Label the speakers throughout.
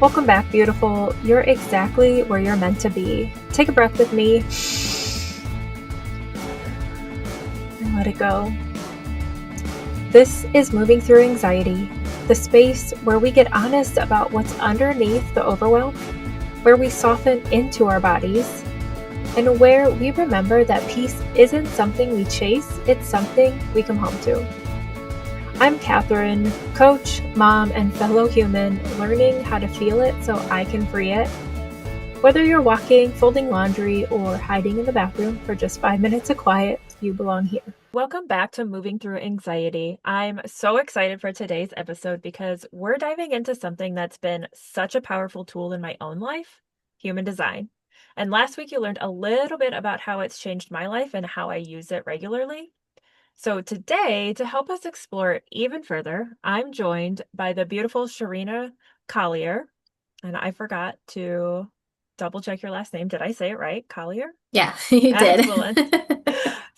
Speaker 1: Welcome back, beautiful. You're exactly where you're meant to be. Take a breath with me and let it go. This is Moving Through Anxiety, the space where we get honest about what's underneath the overwhelm, where we soften into our bodies, and where we remember that peace isn't something we chase, it's something we come home to. I'm Catherine, coach, mom, and fellow human, learning how to feel it so I can free it. Whether you're walking, folding laundry, or hiding in the bathroom for just 5 minutes of quiet, you belong here. Welcome back to Moving Through Anxiety. I'm so excited for today's episode because we're diving into something that's been such a powerful tool in my own life, human design. And last week you learned a little bit about how it's changed my life and how I use it regularly. So today, to help us explore it even further, I'm joined by the beautiful Sherina Collier. And I forgot to double check your last name. Did I say it right? Collier?
Speaker 2: Yeah, you did.
Speaker 1: Excellent.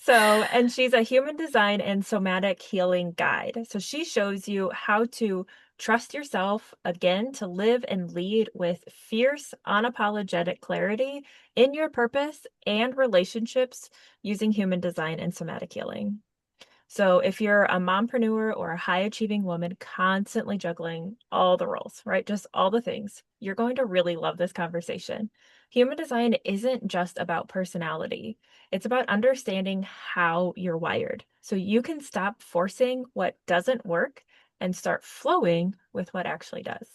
Speaker 1: And she's a human design and somatic healing guide. So she shows you how to trust yourself again to live and lead with fierce, unapologetic clarity in your purpose and relationships using human design and somatic healing. So if you're a mompreneur or a high achieving woman constantly juggling all the roles, right? Just all the things, you're going to really love this conversation. Human design isn't just about personality. It's about understanding how you're wired. So you can stop forcing what doesn't work and start flowing with what actually does.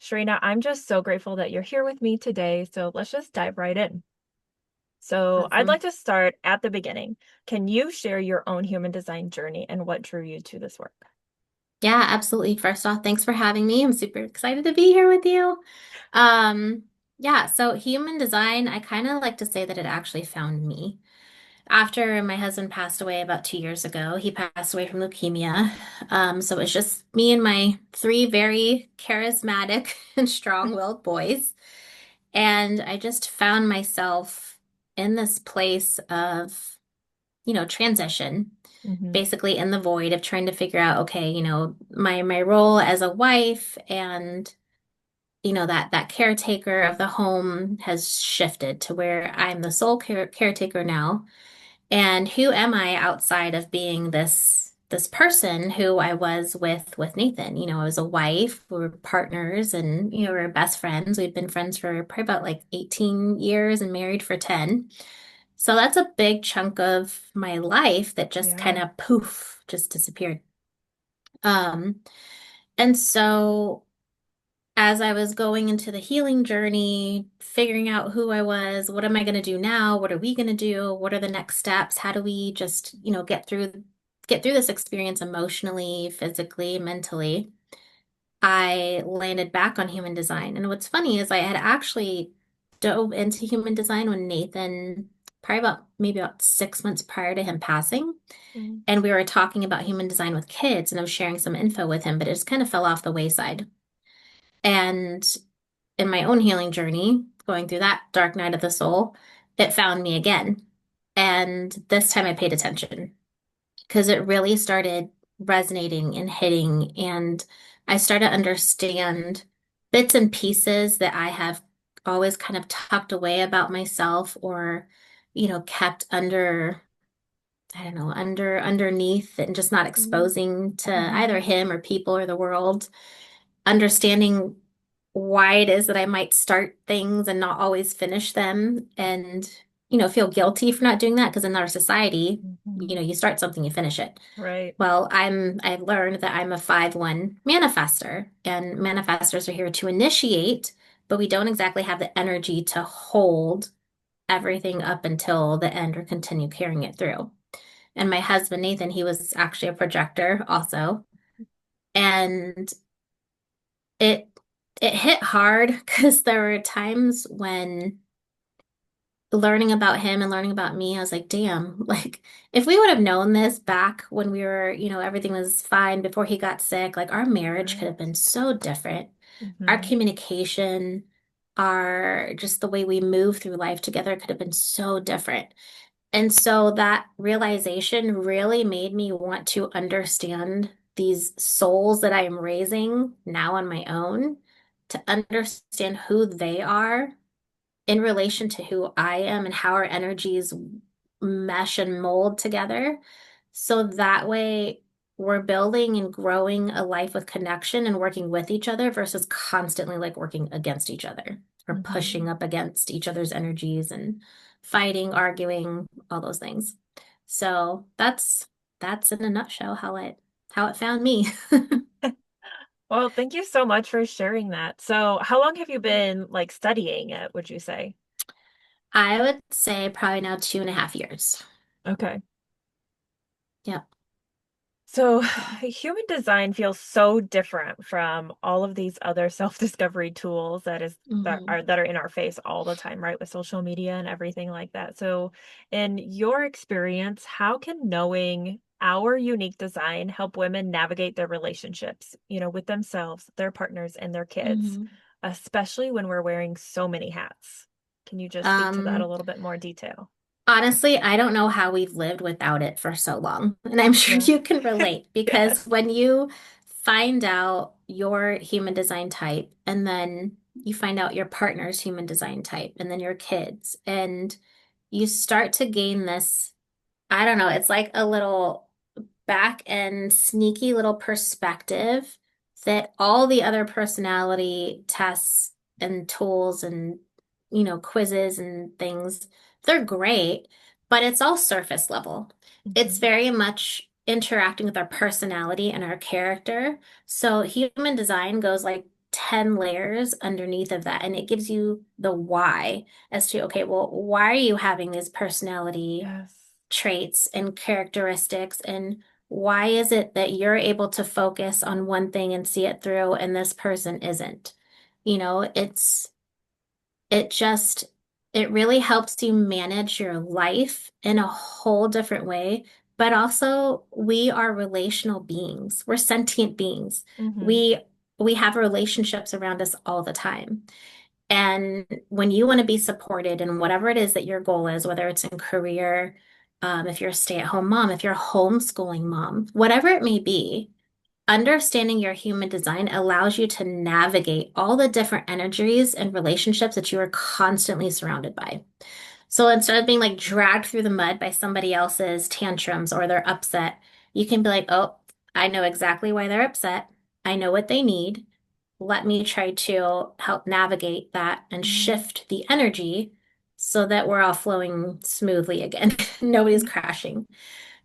Speaker 1: Sharina, I'm just so grateful that you're here with me today. So let's just dive right in. So I'd like
Speaker 2: Awesome.
Speaker 1: to start at the beginning. Can you share your own human design journey and what drew you to this work?
Speaker 2: Yeah, absolutely. First off, thanks for having me. I'm super excited to be here with you. Um, yeah, so human design, I kind of like to say that it actually found me. After my husband passed away about 2 years ago, he passed away from leukemia. So it's just me and my three very charismatic and strong-willed boys. And I just found myself in this place of, transition,
Speaker 1: Hmm.
Speaker 2: basically in the void of trying to figure out, okay, my role as a wife and that caretaker of the home has shifted to where I'm the sole caretaker now. And who am I outside of being this person who I was with Nathan? I was a wife, we were partners, and we were best friends. We'd been friends for probably about like 18 years and married for 10. So that's a big chunk of my life that just kind
Speaker 1: Yeah.
Speaker 2: of poof, just disappeared. Um, and so as I was going into the healing journey, figuring out who I was, what am I going to do now? What are we going to do? What are the next steps? How do we just, get through this experience emotionally, physically, mentally? I landed back on human design. And what's funny is I had actually dove into human design when Nathan, probably about maybe about 6 months prior to him passing.
Speaker 1: Mm.
Speaker 2: And we were talking about human design with kids, and I was sharing some info with him, but it just kind of fell off the wayside. And in my own healing journey, going through that dark night of the soul, it found me again. And this time I paid attention because it really started resonating and hitting. And I started to understand bits and pieces that I have always kind of tucked away about myself or, kept under, I don't know, underneath and just not
Speaker 1: Mm.
Speaker 2: exposing to either
Speaker 1: Mhm.
Speaker 2: him or people or the world, understanding why it is that I might start things and not always finish them and, feel guilty for not doing that because in our society,
Speaker 1: Mhm.
Speaker 2: you start something, you finish it.
Speaker 1: Right.
Speaker 2: Well, I've learned that I'm a 5/1 manifester, and manifestors are here to initiate, but we don't exactly have the energy to hold everything up until the end or continue carrying it through. And my husband, Nathan, he was actually a projector also. And it it hit hard because there were times when learning about him and learning about me, I was like, damn, like if we would have known this back when we were, everything was fine before he got sick, like our marriage could have
Speaker 1: Right.
Speaker 2: been so different. Our
Speaker 1: Hmm.
Speaker 2: communication, our just the way we move through life together could have been so different. And so that realization really made me want to understand these souls that I am raising now on my own to understand who they are in relation to who I am and how our energies mesh and mold together. So that way we're building and growing a life with connection and working with each other versus constantly like working against each other or
Speaker 1: Hmm.
Speaker 2: pushing up against each other's energies and fighting, arguing, all those things. So that's in a nutshell how it found me.
Speaker 1: Well, thank you so much for sharing that. So, how long have you been like studying it, would you say?
Speaker 2: I would say probably now 2.5 years.
Speaker 1: Okay.
Speaker 2: Yep.
Speaker 1: So,
Speaker 2: Yeah.
Speaker 1: human design feels so different from all of these other self-discovery tools
Speaker 2: Hmm.
Speaker 1: that are in our face all the time, right? With social media and everything like that. So, in your experience, how can knowing our unique design help women navigate their relationships, with themselves, their partners, and their kids,
Speaker 2: Hmm.
Speaker 1: especially when we're wearing so many hats? Can you just speak to that a
Speaker 2: Um,
Speaker 1: little bit more detail?
Speaker 2: Honestly, I don't know how we've lived without it for so long. And I'm sure
Speaker 1: Yeah.
Speaker 2: you can relate because
Speaker 1: Yes.
Speaker 2: when you find out your human design type and then you find out your partner's human design type and then your kids, and you start to gain this, I don't know, it's like a little back and sneaky little perspective that all the other personality tests and tools and quizzes and things, they're great, but it's all surface level. It's
Speaker 1: Hmm.
Speaker 2: very much interacting with our personality and our character. So human design goes like 10 layers underneath of that, and it gives you the why as to, okay, well, why are you having these personality
Speaker 1: Yes.
Speaker 2: traits and characteristics, and why is it that you're able to focus on one thing and see it through and this person isn't? It just it really helps you manage your life in a whole different way. But also, we are relational beings. We're sentient beings.
Speaker 1: Hmm.
Speaker 2: We have relationships around us all the time. And when you want to be supported in whatever it is that your goal is, whether it's in career, if you're a stay-at-home mom, if you're a homeschooling mom, whatever it may be, understanding your human design allows you to navigate all the different energies and relationships that you are constantly surrounded by. So instead of being like dragged through the mud by somebody else's tantrums or they're upset, you can be like, oh, I know exactly why they're upset. I know what they need. Let me try to help navigate that and
Speaker 1: Hmm.
Speaker 2: shift the energy so that we're all flowing smoothly again. Nobody's crashing.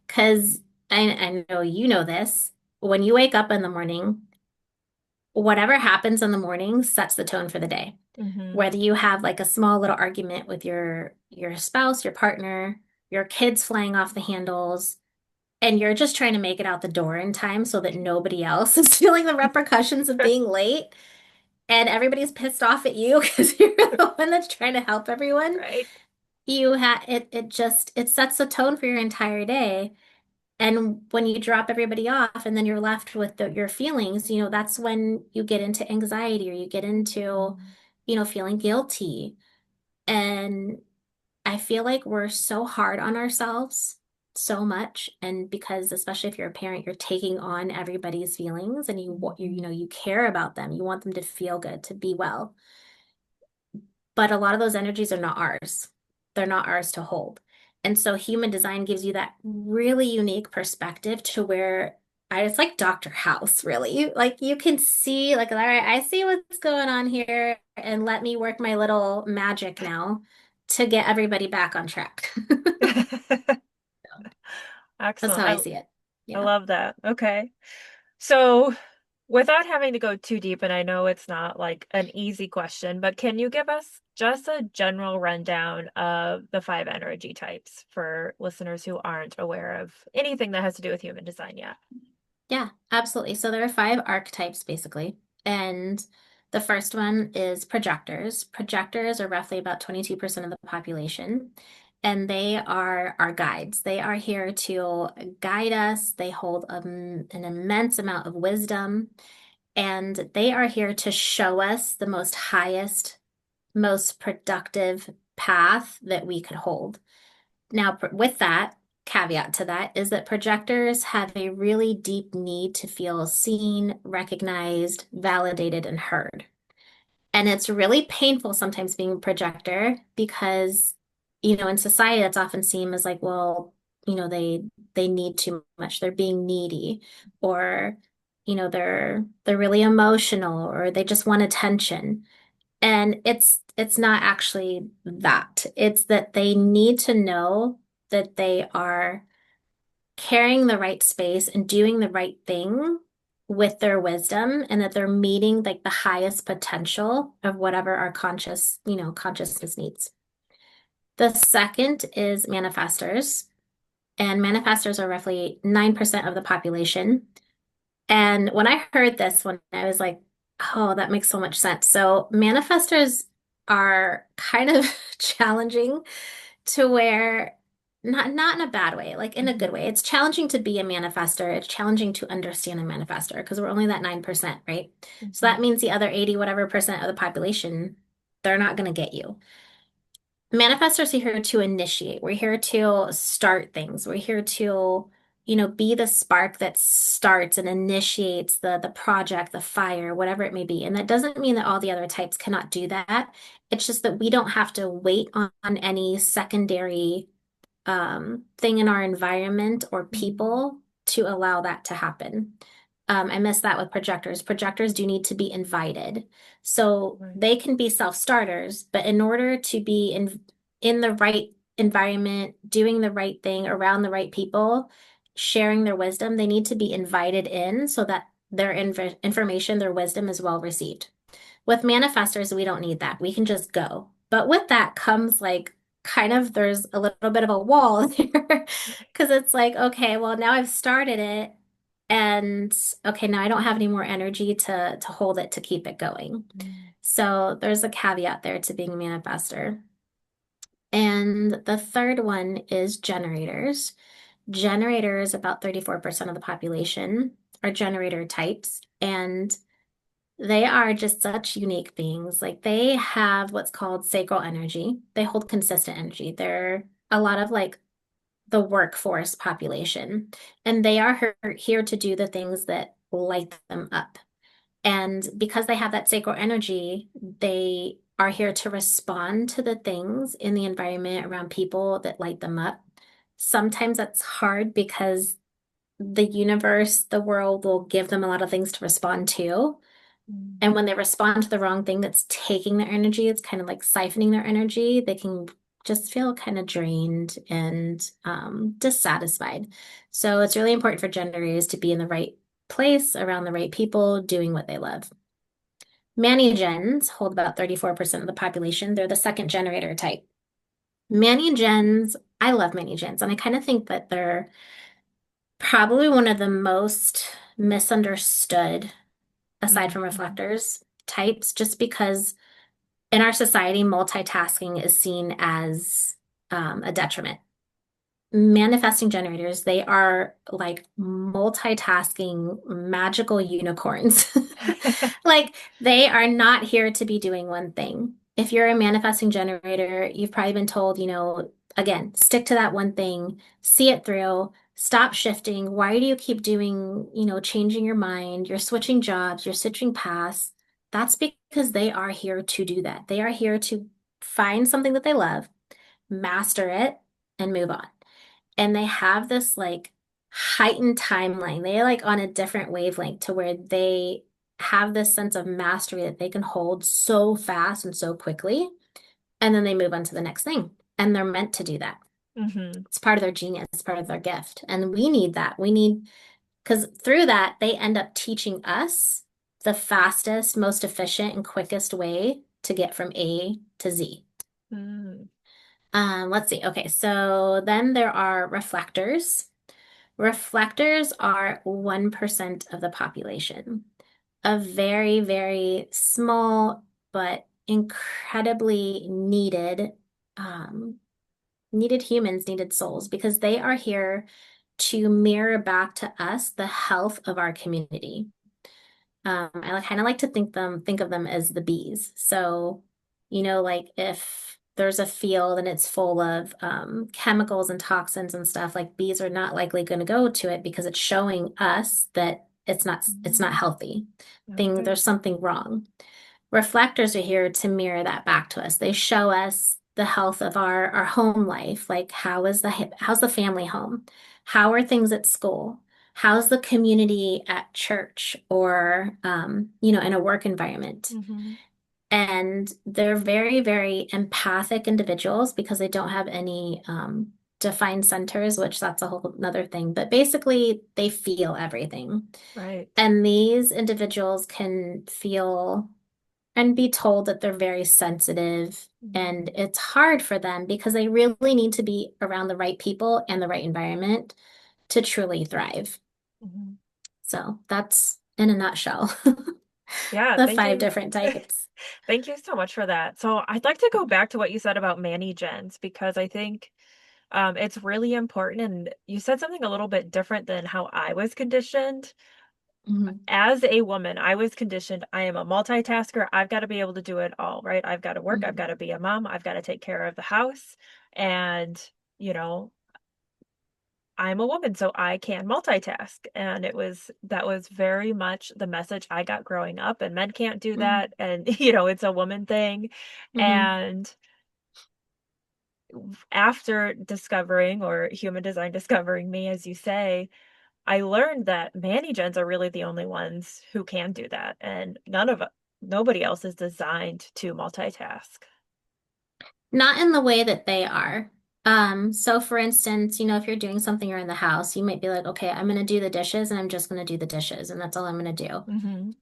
Speaker 2: Because I know you know this. When you wake up in the morning, whatever happens in the morning sets the tone for the day.
Speaker 1: Hmm.
Speaker 2: Whether you have like a small little argument with your spouse, your partner, your kids flying off the handles, and you're just trying to make it out the door in time so that nobody else is feeling the repercussions of being late and everybody's pissed off at you because you're the one that's trying to help everyone.
Speaker 1: Right.
Speaker 2: It sets the tone for your entire day. And when you drop everybody off and then you're left with your feelings, that's when you get into anxiety or you get into,
Speaker 1: Mhm.
Speaker 2: feeling guilty. And I feel like we're so hard on ourselves so much. And because, especially if you're a parent, you're taking on everybody's feelings and
Speaker 1: Mhm.
Speaker 2: you care about them. You want them to feel good, to be well. But a lot of those energies are not ours. They're not ours to hold. And so human design gives you that really unique perspective to where it's like Dr. House, really. You can see, like, all right, I see what's going on here, and let me work my little magic now to get everybody back on track. That's
Speaker 1: Excellent.
Speaker 2: how I see it.
Speaker 1: I
Speaker 2: Yeah.
Speaker 1: love that. Okay. So, without having to go too deep, and I know it's not like an easy question, but can you give us just a general rundown of the five energy types for listeners who aren't aware of anything that has to do with human design yet?
Speaker 2: Yeah, absolutely. So there are five archetypes basically. And the first one is projectors. Projectors are roughly about 22% of the population, and they are our guides. They are here to guide us. They hold an immense amount of wisdom, and they are here to show us the most highest, most productive path that we could hold. Now, with that, caveat to that is that projectors have a really deep need to feel seen, recognized, validated, and heard. And it's really painful sometimes being a projector because, in society, that's often seen as like, well, they need too much. They're being needy, or, they're really emotional, or they just want attention. And it's not actually that. It's that they need to know that they are carrying the right space and doing the right thing with their wisdom, and that they're meeting like the highest potential of whatever our consciousness needs. The second is manifestors, and manifestors are roughly 9% of the population. And when I heard this one, I was like, oh, that makes so much sense. So manifestors are kind of challenging to where not in a bad way, like in a good way.
Speaker 1: Mhm.
Speaker 2: It's challenging to be a manifestor. It's challenging to understand a manifestor because we're only that 9%, right? So that
Speaker 1: Mhm.
Speaker 2: means the other 80 whatever percent of the population, they're not going to get you. Manifestors are here to initiate. We're here to start things. We're here to, be the spark that starts and initiates the project, the fire, whatever it may be. And that doesn't mean that all the other types cannot do that. It's just that we don't have to wait on any secondary thing in our environment or
Speaker 1: Mhm.
Speaker 2: people to allow that to happen. I miss that with projectors. Projectors do need to be invited. So
Speaker 1: Right.
Speaker 2: they can be self-starters, but in order to be in the right environment, doing the right thing around the right people, sharing their wisdom, they need to be invited in so that their information, their wisdom is well received. With manifestors, we don't need that. We can just go. But with that comes like kind of there's a little bit of a wall there because it's like, okay, well, now I've started it, and okay, now I don't have any more energy to hold it to keep it going.
Speaker 1: Mm.
Speaker 2: So there's a caveat there to being a manifestor. And the third one is generators. Generators, about 34% of the population are generator types. And they are just such unique beings. Like they have what's called sacral energy. They hold consistent energy. They're a lot of like the workforce population, and they are here to do the things that light them up. And because they have that sacral energy, they are here to respond to the things in the environment around people that light them up. Sometimes that's hard because the universe, the world will give them a lot of things to respond to.
Speaker 1: Mm.
Speaker 2: And when they respond to the wrong thing that's taking their energy, it's kind of like siphoning their energy. They can just feel kind of drained and dissatisfied. So it's really important for generators to be in the right place, around the right people, doing what they love. Gens hold about 34% of the population. They're the second generator type. Gens, I love gens, and I kind of think that they're probably one of the most misunderstood, aside from
Speaker 1: Mhm.
Speaker 2: reflectors, types, just because in our society, multitasking is seen as a detriment. Manifesting generators, they are like multitasking magical unicorns. Like they are not here to be doing one thing. If you're a manifesting generator, you've probably been told, again, stick to that one thing, see it through, stop shifting. Why do you keep doing, changing your mind? You're switching jobs, you're switching paths. That's because they are here to do that. They are here to find something that they love, master it, and move on. And they have this like heightened timeline. They're like on a different wavelength to where they have this sense of mastery that they can hold so fast and so quickly. And then they move on to the next thing. And they're meant to do that.
Speaker 1: Mhm.
Speaker 2: It's part of their genius, it's part of their gift. And we need that. We need, because through that, they end up teaching us the fastest, most efficient, and quickest way to get from A to Z.
Speaker 1: Mm.
Speaker 2: Let's see. Okay, so then there are reflectors. Reflectors are 1% of the population, a very, very small but incredibly um, needed humans, needed souls, because they are here to mirror back to us the health of our community. I kind of like to think of them as the bees. So, like if there's a field and it's full of chemicals and toxins and stuff, like bees are not likely going to go to it because it's showing us that it's not
Speaker 1: Mm.
Speaker 2: healthy.
Speaker 1: Okay.
Speaker 2: There's something wrong. Reflectors are here to mirror that back to us. They show us the health of our home life. Like how's the family home? How are things at school? How's the community at church or in a work environment?
Speaker 1: Hmm.
Speaker 2: And they're very, very empathic individuals because they don't have any defined centers, which that's a whole another thing. But basically, they feel everything.
Speaker 1: Right.
Speaker 2: And these individuals can feel and be told that they're very sensitive.
Speaker 1: Hmm.
Speaker 2: And it's hard for them because they really need to be around the right people and the right environment to truly thrive.
Speaker 1: Hmm.
Speaker 2: So that's in a nutshell
Speaker 1: Yeah,
Speaker 2: the
Speaker 1: thank
Speaker 2: five
Speaker 1: you.
Speaker 2: different types.
Speaker 1: Thank you so much for that. So I'd like to go back to what you said about Gens because I think it's really important. And you said something a little bit different than how I was conditioned.
Speaker 2: Mhm,
Speaker 1: As a woman, I was conditioned. I am a multitasker. I've got to be able to do it all, right? I've got to work. I've got
Speaker 2: mhm,
Speaker 1: to be a mom. I've got to take care of the house. And, you know, I'm a woman, so I can multitask. And that was very much the message I got growing up. And men can't do
Speaker 2: mhm,
Speaker 1: that. And, it's a woman thing.
Speaker 2: mhm.
Speaker 1: And after discovering or human design discovering me, as you say, I learned that gens are really the only ones who can do that, and nobody else is designed to multitask.
Speaker 2: Not in the way that they are. So for instance, if you're doing something around the house, you might be like, okay, I'm going to do the dishes and I'm just going to do the dishes and that's all I'm going to do.
Speaker 1: Mhm.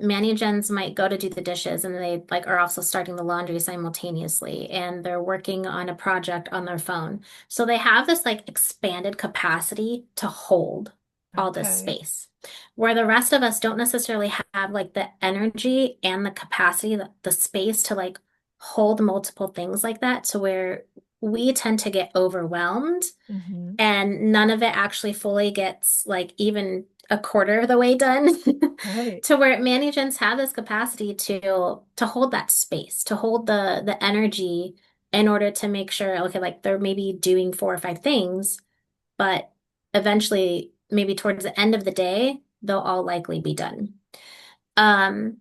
Speaker 2: Manny gens might go to do the dishes and they like are also starting the laundry simultaneously and they're working on a project on their phone. So they have this like expanded capacity to hold all this
Speaker 1: Okay.
Speaker 2: space. Where the rest of us don't necessarily have like the energy and the capacity, the space to like hold multiple things like that to where we tend to get overwhelmed
Speaker 1: Mhm.
Speaker 2: and none of it actually fully gets like even a quarter of the way done
Speaker 1: Right.
Speaker 2: to where managements have this capacity to hold that space, to hold the energy in order to make sure, okay, like they're maybe doing four or five things, but eventually maybe towards the end of the day, they'll all likely be done. Um,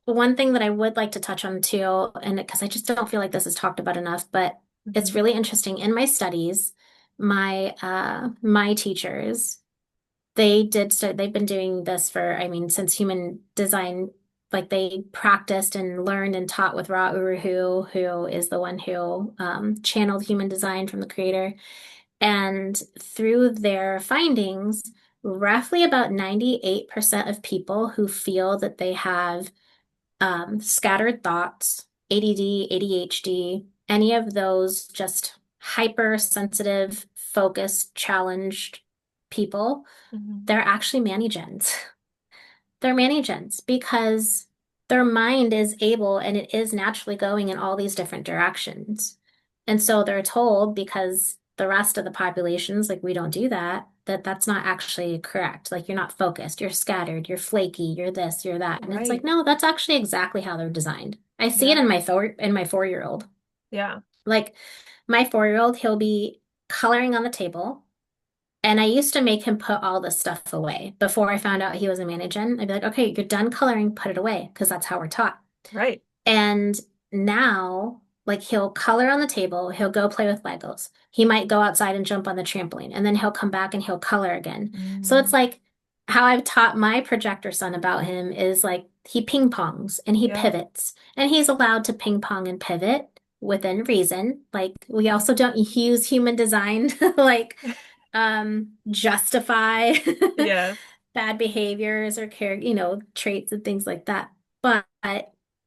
Speaker 2: One thing that I would like to touch on too, and because I just don't feel like this is talked about enough, but it's
Speaker 1: Mhm.
Speaker 2: really interesting. In my studies, my teachers, they've been doing this for, I mean, since human design, like they practiced and learned and taught with Ra Uru, who is the one who channeled human design from the creator. And through their findings, roughly about 98% of people who feel that they have scattered thoughts, ADD, ADHD, any of those just hypersensitive, focused, challenged people,
Speaker 1: Mhm.
Speaker 2: they're actually manigens. They're manigens because their mind is able and it is naturally going in all these different directions. And so they're told because the rest of the populations, like we don't do that, that's not actually correct. Like you're not focused, you're scattered, you're flaky, you're this, you're that. And it's like,
Speaker 1: Right.
Speaker 2: no, that's actually exactly how they're designed. I see it
Speaker 1: Yeah.
Speaker 2: in my 4-year-old.
Speaker 1: Yeah.
Speaker 2: Like my 4-year-old, he'll be coloring on the table. And I used to make him put all this stuff away before I found out he was a managen. I'd be like, okay, you're done coloring, put it away, because that's how we're taught.
Speaker 1: Right.
Speaker 2: And now, like, he'll color on the table, he'll go play with Legos. He might go outside and jump on the trampoline, and then he'll come back and he'll color again. So it's
Speaker 1: Mm.
Speaker 2: like how I've taught my projector son about him is like he ping pongs and he
Speaker 1: Yeah.
Speaker 2: pivots, and he's allowed to ping pong and pivot within reason. Like, we also don't use human design to like justify
Speaker 1: Yes.
Speaker 2: bad behaviors or traits and things like that. But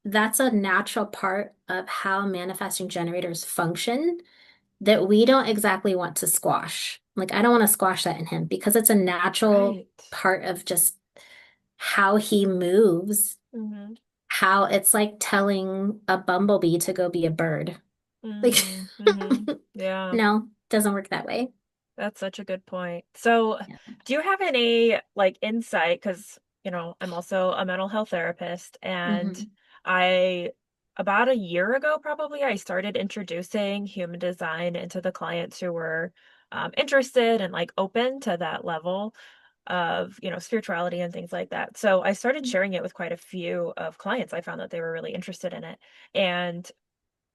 Speaker 2: that's a natural part of how manifesting generators function that we don't exactly want to squash. Like, I don't want to squash that in him because it's a natural
Speaker 1: Right.
Speaker 2: part of just how he moves,
Speaker 1: Mhm.
Speaker 2: how it's like telling a bumblebee to go be a bird. Like,
Speaker 1: Mm. Mhm. Yeah.
Speaker 2: no, doesn't work that way.
Speaker 1: That's such a good point. So,
Speaker 2: Yeah.
Speaker 1: do you have any like insight? Because, I'm also a mental health therapist, and
Speaker 2: Hmm.
Speaker 1: I, about a year ago, probably, I started introducing human design into the clients who were interested and like open to that level. of, spirituality and things like that. So I started sharing it with quite a few of clients. I found that they were really interested in it. And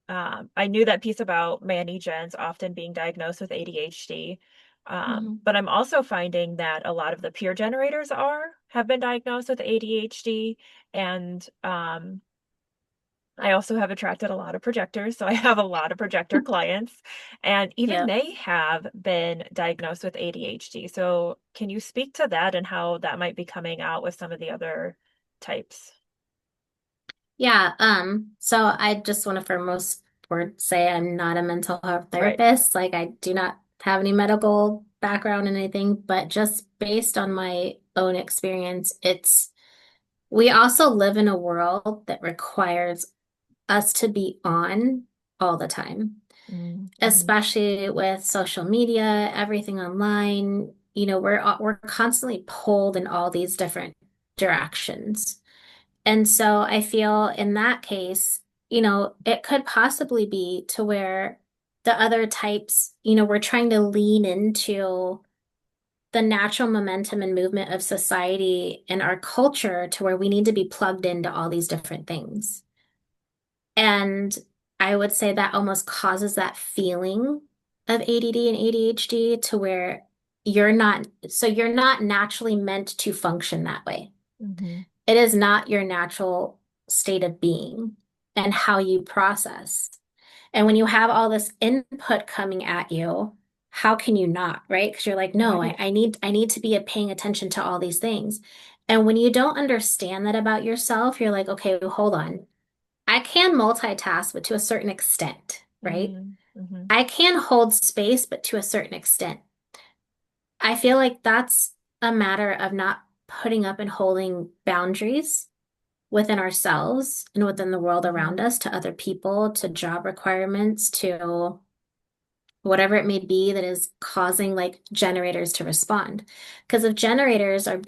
Speaker 1: I knew that piece about Mani-gens often being diagnosed with ADHD.
Speaker 2: Mhm.
Speaker 1: But I'm also finding that a lot of the peer generators have been diagnosed with ADHD. And I also have attracted a lot of projectors. So I have a lot of projector clients, and even
Speaker 2: Yep.
Speaker 1: they have been diagnosed with ADHD. So can you speak to that and how that might be coming out with some of the other types?
Speaker 2: Yeah, so I just want to for most word say I'm not a mental health
Speaker 1: Right.
Speaker 2: therapist. Like I do not have any medical background in anything, but just based on my own experience, we also live in a world that requires us to be on all the time,
Speaker 1: Mm-hmm.
Speaker 2: especially with social media, everything online. We're constantly pulled in all these different directions. And so I feel in that case, it could possibly be to where the other types, we're trying to lean into the natural momentum and movement of society and our culture to where we need to be plugged into all these different things. And I would say that almost causes that feeling of ADD and ADHD to where you're not naturally meant to function that way.
Speaker 1: Mm-hmm.
Speaker 2: It is not your natural state of being and how you process. And when you have all this input coming at you, how can you not, right? Because you're like, no,
Speaker 1: Right.
Speaker 2: I need to be paying attention to all these things. And when you don't understand that about yourself, you're like, okay, well, hold on. I can multitask, but to a certain extent, right?
Speaker 1: Mm-hmm.
Speaker 2: I can hold space, but to a certain extent. I feel like that's a matter of not putting up and holding boundaries within ourselves and within the world around
Speaker 1: Mm-hmm.
Speaker 2: us to other people, to job requirements, to whatever it may be that is causing like generators to respond. Because if generators are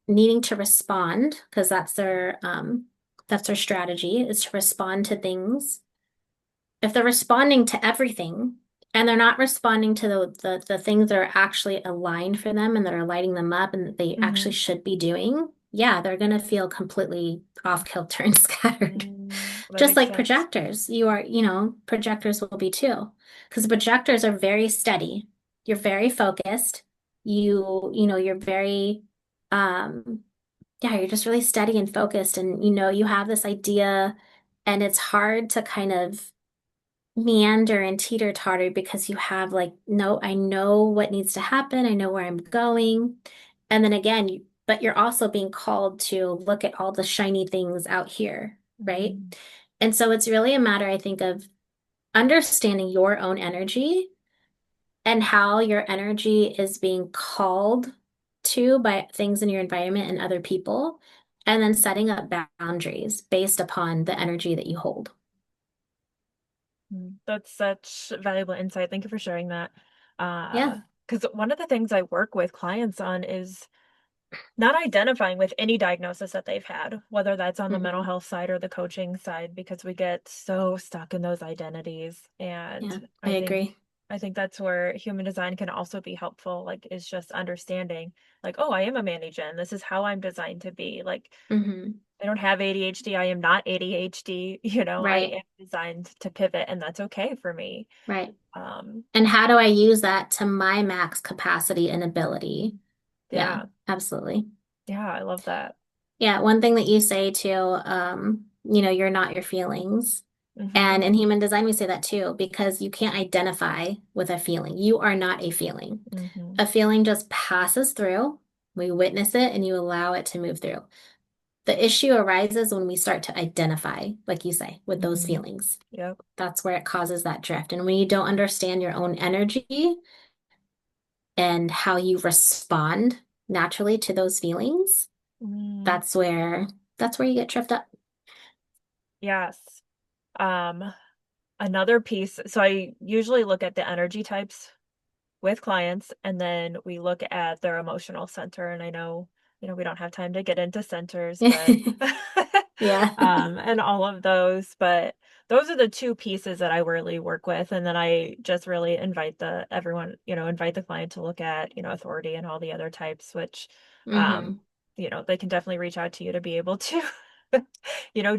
Speaker 2: needing to respond, because that's their strategy is to respond to things. If they're responding to everything and they're not responding to the things that are actually aligned for them and that are lighting them up and that they
Speaker 1: Mm-hmm.
Speaker 2: actually should be doing, yeah, they're going to feel completely off kilter and scattered.
Speaker 1: That
Speaker 2: Just
Speaker 1: makes
Speaker 2: like
Speaker 1: sense.
Speaker 2: projectors, projectors will be too. Because projectors are very steady. You're very focused. You're very, um, yeah, you're just really steady and focused. And, you have this idea and it's hard to kind of meander and teeter-totter because you have like, no, I know what needs to happen. I know where I'm going. And then again, but you're also being called to look at all the shiny things out here, right?
Speaker 1: Mm-hmm.
Speaker 2: And so it's really a matter, I think, of understanding your own energy and how your energy is being called to by things in your environment and other people, and then setting up boundaries based upon the energy that you hold.
Speaker 1: That's such valuable insight. Thank you for sharing that.
Speaker 2: Yeah.
Speaker 1: Because one of the things I work with clients on is not identifying with any diagnosis that they've had, whether that's on the mental
Speaker 2: Hmm.
Speaker 1: health side or the coaching side, because we get so stuck in those identities. And
Speaker 2: Yeah, I
Speaker 1: I
Speaker 2: agree.
Speaker 1: think that's where human design can also be helpful, like is just understanding, like, oh, I am a Mani-gen. This is how I'm designed to be. Like,
Speaker 2: Hmm.
Speaker 1: I don't have ADHD. I am not ADHD. I
Speaker 2: Right,
Speaker 1: am designed to pivot, and that's okay for me.
Speaker 2: right.
Speaker 1: Um,
Speaker 2: And how do I use that to my max capacity and ability? Yeah,
Speaker 1: yeah,
Speaker 2: absolutely.
Speaker 1: yeah, I love that.
Speaker 2: Yeah, one thing that you say too, you're not your feelings.
Speaker 1: Hmm.
Speaker 2: And in human design, we say that too, because you can't identify with a feeling. You are not a feeling.
Speaker 1: Hmm.
Speaker 2: A feeling just passes through. We witness it and you allow it to move through. The issue arises when we start to identify, like you say, with those
Speaker 1: Hmm.
Speaker 2: feelings.
Speaker 1: Yep.
Speaker 2: That's where it causes that drift. And when you don't understand your own energy and how you respond naturally to those feelings,
Speaker 1: Mm,
Speaker 2: that's where that's where you get tripped up.
Speaker 1: yes. Um, Another piece, so I usually look at the energy types with clients, and then we look at their emotional center. And I know, we don't have time to get into centers, but
Speaker 2: Yeah.
Speaker 1: and all of those, but those are the two pieces that I really work with. And then I just really invite invite the client to look at, authority and all the other types, which, um,
Speaker 2: Hmm.
Speaker 1: they can definitely reach out to you to be able to,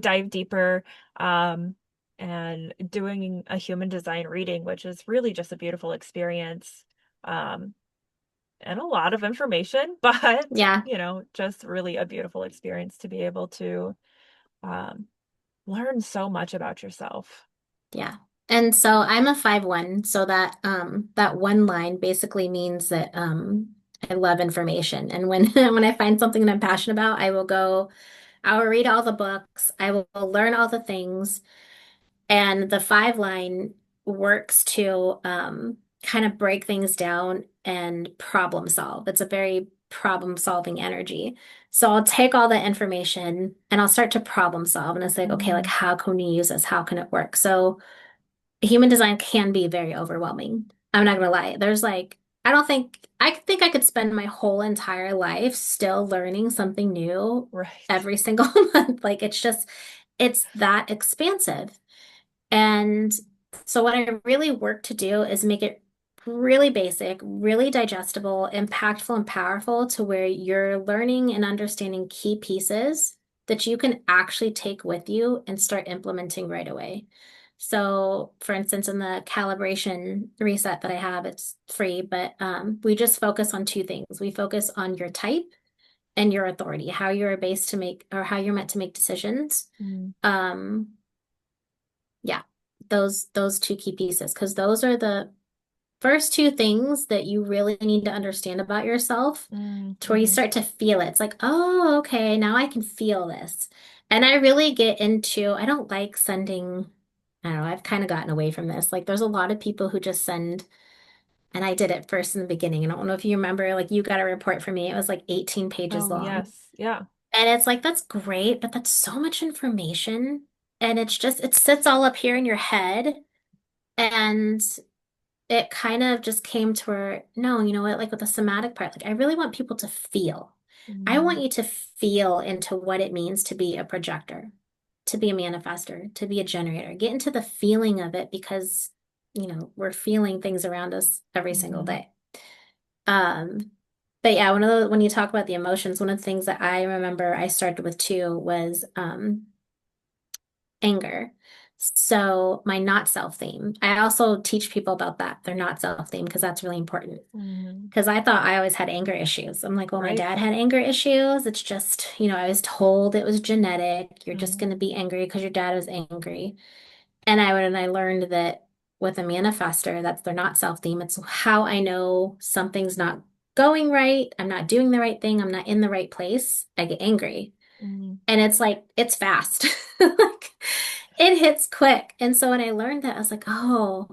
Speaker 1: dive deeper. Um, and doing a human design reading, which is really just a beautiful experience. Um, and a lot of information, but,
Speaker 2: Yeah,
Speaker 1: just really a beautiful experience to be able to, um, learn so much about yourself.
Speaker 2: yeah. And so I'm a 5-1, so that one line basically means that I love information. And when when I find something that I'm passionate about, I will read all the books, I will learn all the things. And the 5 line works to kind of break things down and problem solve. It's a very problem solving energy. So I'll take all that information and I'll start to problem solve. And it's like, okay, like
Speaker 1: Mhm.
Speaker 2: how can we use this? How can it work? So human design can be very overwhelming. I'm not gonna lie. I think I could spend my whole entire life still learning something new
Speaker 1: Right.
Speaker 2: every single month. Like it's that expansive. And so what I really work to do is make it really basic, really digestible, impactful, and powerful to where you're learning and understanding key pieces that you can actually take with you and start implementing right away. So, for instance, in the calibration reset that I have, it's free, but we just focus on two things. We focus on your type and your authority, how you're based to make or how you're meant to make decisions.
Speaker 1: Mm,
Speaker 2: Um, yeah, those two key pieces, because those are the first two things that you really need to understand about yourself
Speaker 1: mm,
Speaker 2: to where you
Speaker 1: mhm.
Speaker 2: start to feel it. It's like, oh, okay, now I can feel this. And I really get into, I don't like sending, I don't know, I've kind of gotten away from this. Like there's a lot of people who just send, and I did it first in the beginning. And I don't know if you remember, like you got a report from me. It was like 18 pages
Speaker 1: Oh,
Speaker 2: long.
Speaker 1: yes. Yeah.
Speaker 2: And it's like, that's great, but that's so much information. And it sits all up here in your head. And it kind of just came to where, no, you know what, like with the somatic part, like I really want people to feel. I want
Speaker 1: Mm,
Speaker 2: you to feel into what it means to be a projector, to be a manifester, to be a generator. Get into the feeling of it because, we're feeling things around us every single
Speaker 1: mhm,
Speaker 2: day. Um, but yeah, when you talk about the emotions, one of the things that I remember I started with too was anger. So my not self theme. I also teach people about that, their not self theme, because that's really important.
Speaker 1: mhm.
Speaker 2: Because I thought I always had anger issues. I'm like, well, my
Speaker 1: Right.
Speaker 2: dad had anger issues. It's just, I was told it was genetic. You're just
Speaker 1: Mhm,
Speaker 2: going to be angry because your dad was angry. And I learned that with a manifester, that's their not self theme. It's how I know something's not going right. I'm not doing the right thing. I'm not in the right place. I get angry.
Speaker 1: mhm.
Speaker 2: And it's like, it's fast. Like, it hits quick. And so when I learned that, I was like, oh,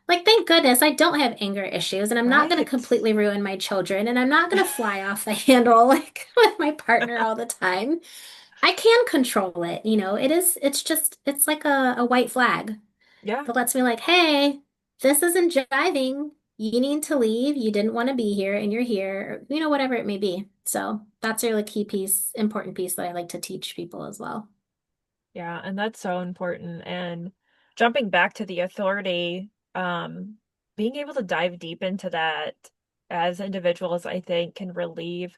Speaker 2: like, thank goodness I don't have anger issues and I'm not going to
Speaker 1: Right.
Speaker 2: completely ruin my children and I'm not going to fly off the handle like with my partner all the time. I can control it. It's like a white flag
Speaker 1: Yeah.
Speaker 2: that lets me, like, hey, this isn't jiving. You need to leave. You didn't want to be here and you're here, or, whatever it may be. So that's a really key piece, important piece that I like to teach people as well.
Speaker 1: Yeah, and that's so important. And jumping back to the authority, being able to dive deep into that as individuals, I think can relieve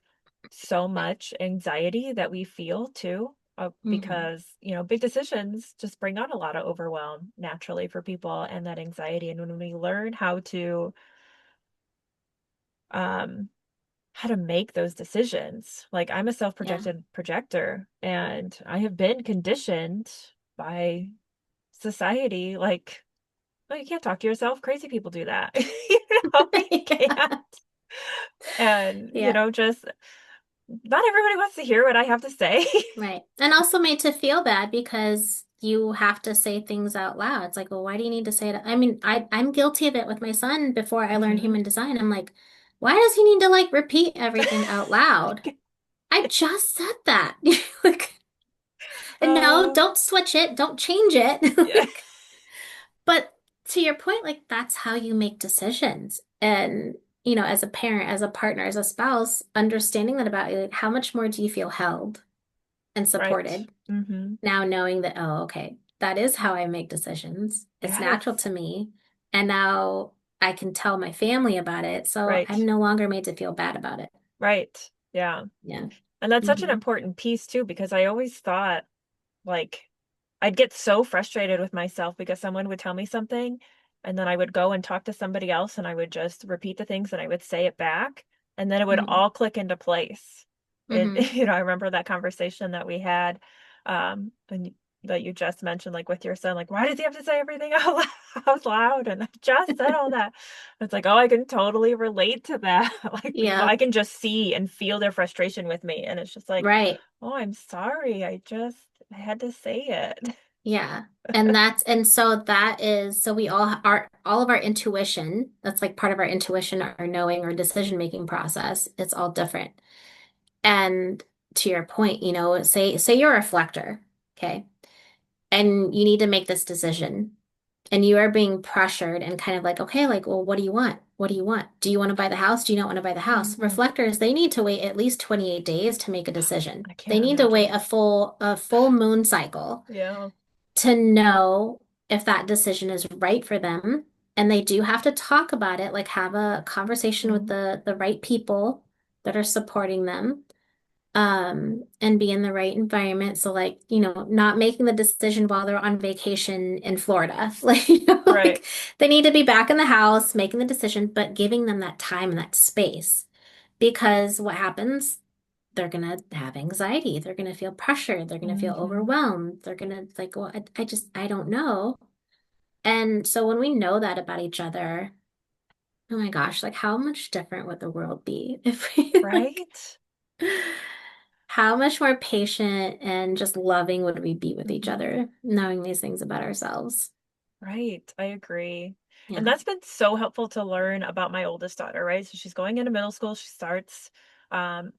Speaker 1: so much anxiety that we feel too,
Speaker 2: Hmm.
Speaker 1: because, big decisions just bring on a lot of overwhelm naturally for people and that anxiety. And when we learn um, how to make those decisions. Like I'm a
Speaker 2: Yeah.
Speaker 1: self-projected projector and I have been conditioned by society like, oh, you can't talk to yourself. Crazy people do that. You can't.
Speaker 2: Yeah.
Speaker 1: And,
Speaker 2: Yeah.
Speaker 1: just not everybody wants to hear what I have to say.
Speaker 2: Right. And also made to feel bad because you have to say things out loud. It's like, well, why do you need to say it? I mean, I'm guilty of it with my son before I learned
Speaker 1: Hmm.
Speaker 2: human design. I'm like, why does he need to like repeat everything out loud? I just said that. Like, and no,
Speaker 1: Oh,
Speaker 2: don't switch it, don't change it.
Speaker 1: yeah.
Speaker 2: Like, but to your point, like that's how you make decisions. And, as a parent, as a partner, as a spouse, understanding that about you, like, how much more do you feel held and
Speaker 1: Right.
Speaker 2: supported
Speaker 1: Hmm.
Speaker 2: now knowing that, oh, okay. that is how I make decisions. It's natural
Speaker 1: Yes.
Speaker 2: to me. And now I can tell my family about it. So
Speaker 1: Right.
Speaker 2: I'm no longer made to feel bad about it.
Speaker 1: Right. Yeah.
Speaker 2: Yeah.
Speaker 1: And that's such an
Speaker 2: Hmm.
Speaker 1: important piece too, because I always thought like I'd get so frustrated with myself because someone would tell me something and then I would go and talk to somebody else and I would just repeat the things and I would say it back and then it would
Speaker 2: Hmm.
Speaker 1: all click into place.
Speaker 2: Hmm.
Speaker 1: I remember that conversation that we had and that you just mentioned like with your son, like, why does he have to say everything out loud? And I just said all that. It's like, oh, I can totally relate to that. Like people, I
Speaker 2: Yep.
Speaker 1: can just see and feel their frustration with me. And it's just like,
Speaker 2: Right.
Speaker 1: oh, I'm sorry. I had to say it.
Speaker 2: Yeah. And so we all of our intuition, that's like part of our intuition, our knowing or decision making process, it's all different. And to your point, say you're a reflector, okay? And you need to make this decision. And you are being pressured and kind of like, okay, like, well, what do you want? What do you want? Do you want to buy the house? Do you not want to buy the house?
Speaker 1: Mhm.
Speaker 2: Reflectors, they need to wait at least 28 days to make a decision.
Speaker 1: I
Speaker 2: They
Speaker 1: can't
Speaker 2: need to wait
Speaker 1: imagine.
Speaker 2: a full moon cycle
Speaker 1: Yeah.
Speaker 2: to know if that decision is right for them. And they do have to talk about it, like have a conversation with
Speaker 1: Mhm.
Speaker 2: the right people that are supporting them, and be in the right environment. So like, not making the decision while they're on vacation in Florida. Like,
Speaker 1: Right.
Speaker 2: like they need to be back in the house making the decision, but giving them that time and that space. Because what happens? They're gonna have anxiety. They're gonna feel pressure. They're gonna feel
Speaker 1: Mhm.
Speaker 2: overwhelmed. They're gonna like, well, I don't know. And so when we know that about each other, oh my gosh, like how much different would the world be if we like
Speaker 1: Right?
Speaker 2: how much more patient and just loving would we be with each
Speaker 1: Mhm.
Speaker 2: other, knowing these things about ourselves?
Speaker 1: Right. I agree. And
Speaker 2: Yeah.
Speaker 1: that's been so helpful to learn about my oldest daughter, right? So she's going into middle school. She starts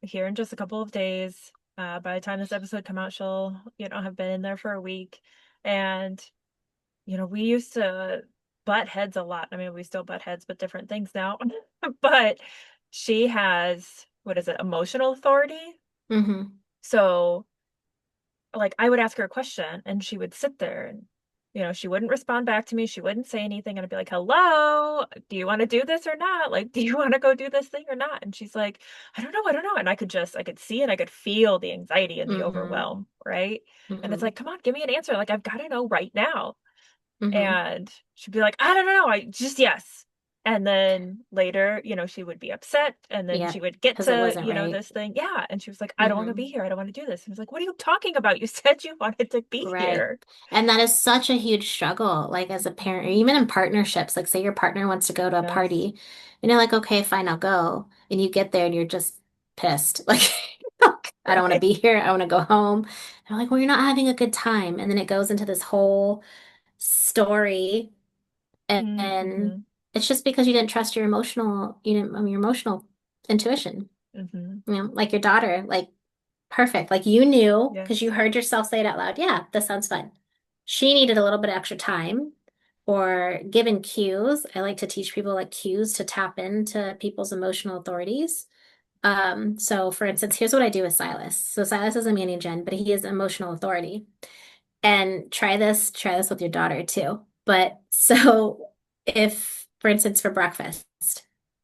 Speaker 1: here in just a couple of days. By the time this episode come out, she'll, have been in there for a week. And, we used to butt heads a lot. I mean, we still butt heads, but different things now. But she has, what is it, emotional authority?
Speaker 2: Hmm.
Speaker 1: So, like, I would ask her a question and she would sit there and, she wouldn't respond back to me. She wouldn't say anything. And I'd be like, hello, do you want to do this or not? Like, do you want to go do this thing or not? And she's like, I don't know. I don't know. And I could see and I could feel the anxiety and the
Speaker 2: Hmm.
Speaker 1: overwhelm. Right. And it's
Speaker 2: Hmm.
Speaker 1: like, come on, give me an answer. Like, I've got to know right now.
Speaker 2: Hmm.
Speaker 1: And she'd be like, I don't know. I just, yes. And then later, she would be upset and then
Speaker 2: Yeah,
Speaker 1: she would get
Speaker 2: because it
Speaker 1: to,
Speaker 2: wasn't right.
Speaker 1: this thing. Yeah. And she was like, I don't want to be
Speaker 2: Hmm.
Speaker 1: here. I don't want to do this. And I was like, what are you talking about? You said you wanted to be
Speaker 2: Right.
Speaker 1: here.
Speaker 2: And that is such a huge struggle, like as a parent, or
Speaker 1: Mhm.
Speaker 2: even in partnerships. Like, say your partner wants to go to a
Speaker 1: Yes.
Speaker 2: party, and you're like, okay, fine, I'll go. And you get there and you're just pissed. Like, I don't want to
Speaker 1: Right.
Speaker 2: be here. I want to go home. And I'm like, well, you're not having a good time. And then it goes into this whole story. And
Speaker 1: Mm-hmm.
Speaker 2: it's just because you didn't, your emotional intuition.
Speaker 1: Mm-hmm.
Speaker 2: Like your daughter, like perfect. Like you knew because
Speaker 1: Yes.
Speaker 2: you heard yourself say it out loud. Yeah, this sounds fun. She needed a little bit of extra time or given cues. I like to teach people like cues to tap into people's emotional authorities. So for instance, here's what I do with Silas. So Silas is a mani gen, but he is emotional authority. And try this with your daughter too. But so if, for instance, for breakfast,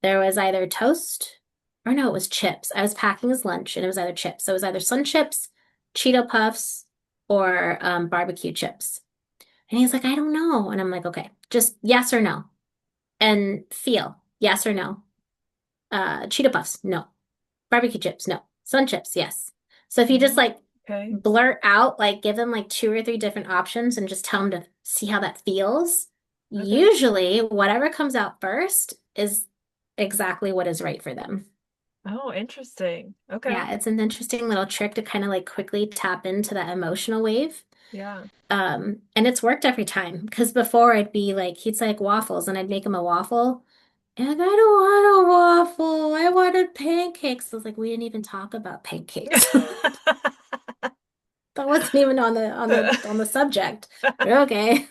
Speaker 2: there was either toast or no, it was chips. I was packing his lunch and it was either chips. So it was either Sun Chips, Cheeto Puffs, or barbecue chips. And he's like, I don't know. And I'm like, okay, just yes or no. And feel yes or no. Cheeto Puffs, no. Barbecue chips, no. Sun chips, yes. So if you just
Speaker 1: Oh,
Speaker 2: like
Speaker 1: okay.
Speaker 2: blurt out, like give them like two or three different options and just tell them to see how that feels,
Speaker 1: Okay.
Speaker 2: usually whatever comes out first is exactly what is right for them.
Speaker 1: Oh, interesting. Okay.
Speaker 2: Yeah, it's an interesting little trick to kind of like quickly tap into that emotional wave.
Speaker 1: Yeah.
Speaker 2: And it's worked every time because before I'd be like, he'd say like waffles and I'd make him a waffle. And like, I don't want a waffle. I wanted pancakes. I was like, we didn't even talk about pancakes. That wasn't even on the subject. But okay.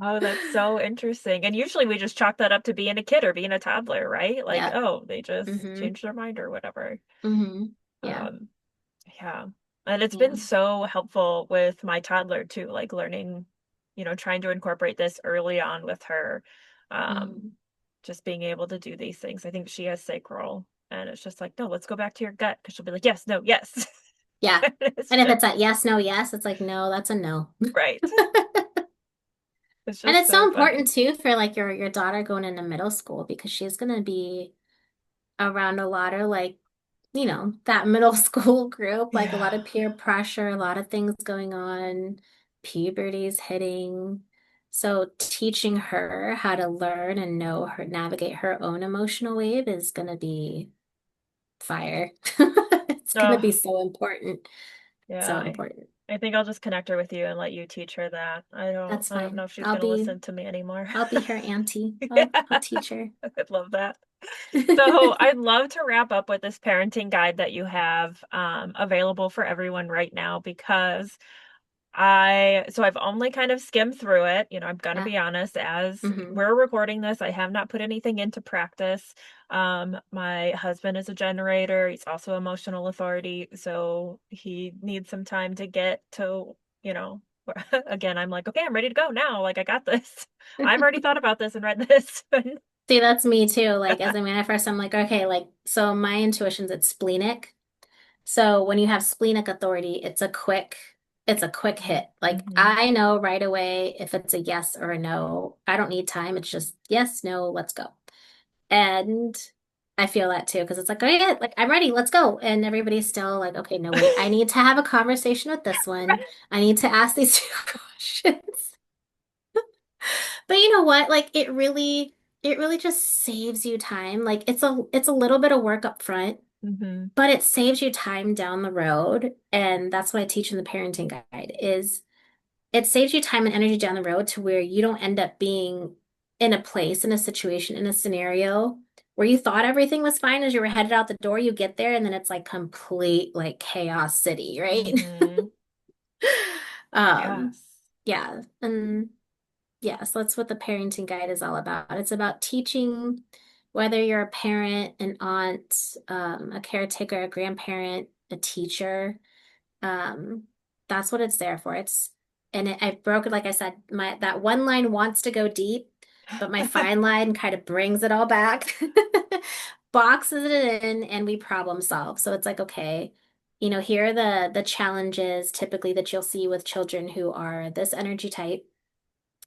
Speaker 1: Oh, that's so interesting. And usually we just chalk that up to being a kid or being a toddler, right? Like,
Speaker 2: Yeah.
Speaker 1: oh, they just
Speaker 2: Mm-hmm.
Speaker 1: changed their mind or whatever.
Speaker 2: Mm-hmm. Yeah.
Speaker 1: Um, yeah. And it's been
Speaker 2: Yeah.
Speaker 1: so helpful with my toddler too, like learning, trying to incorporate this early on with her.
Speaker 2: Mm.
Speaker 1: Um, just being able to do these things. I think she has sacral, and it's just like, no, let's go back to your gut because she'll be like, yes, no, yes.
Speaker 2: Yeah.
Speaker 1: It's
Speaker 2: And if
Speaker 1: just
Speaker 2: it's a yes, no, yes, it's like, no, that's a no.
Speaker 1: right. It's
Speaker 2: And
Speaker 1: just
Speaker 2: it's so
Speaker 1: so funny.
Speaker 2: important too for like your daughter going into middle school because she's gonna be around a lot of like, that middle school group, like a
Speaker 1: Yeah.
Speaker 2: lot of peer pressure, a lot of things going on, puberty's hitting. So teaching her how to learn and know her, navigate her own emotional wave is gonna be fire. It's gonna be
Speaker 1: Oh,
Speaker 2: so important.
Speaker 1: yeah.
Speaker 2: So
Speaker 1: I,
Speaker 2: important.
Speaker 1: I think I'll just connect her with you and let you teach her that. I don't
Speaker 2: That's
Speaker 1: I don't know
Speaker 2: fine.
Speaker 1: if she's gonna listen to me anymore.
Speaker 2: I'll be her auntie.
Speaker 1: Yeah,
Speaker 2: I'll teach her.
Speaker 1: I'd love that. So I'd love to wrap up with this parenting guide that you have available for everyone right now because I've only kind of skimmed through it. I'm gonna
Speaker 2: Yeah.
Speaker 1: be honest, as
Speaker 2: Hmm.
Speaker 1: we're recording this, I have not put anything into practice. My husband is a generator. He's also emotional authority, so he needs some time to get to, you know, again, I'm like, okay, I'm ready to go now. Like I got this. I've already thought about this and read this.
Speaker 2: See, that's me too. Like as a manifest, I'm like, okay, like so my intuition's it's splenic. So when you have splenic authority, it's a quick hit. Like
Speaker 1: Mhm.
Speaker 2: I know right away if it's a yes or a no. I don't need time. It's just yes, no, let's go. And I feel that too, because it's like, oh yeah, like I'm ready, let's go. And everybody's still like, okay, no, wait, I need to have a conversation with this one. I need to ask these two questions. But you know what? Like it really just saves you time. Like it's a little bit of work up front,
Speaker 1: Mhm.
Speaker 2: but it saves you time down the road. And that's what I teach in the parenting guide is it saves you time and energy down the road to where you don't end up being in a place, in a situation, in a scenario where you thought everything was fine as you were headed out the door. You get there and then it's like complete like chaos city, right?
Speaker 1: Mhm.
Speaker 2: Um,
Speaker 1: Yes.
Speaker 2: yeah. And yeah, so that's what the parenting guide is all about. It's about teaching whether you're a parent, an aunt, a caretaker, a grandparent, a teacher. Um, that's what it's there for. I broke it, like I said, my that one line wants to go deep, but my fine line kind of brings it all back, boxes it in, and we problem solve. So it's like, okay, here are the challenges typically that you'll see with children who are this energy type.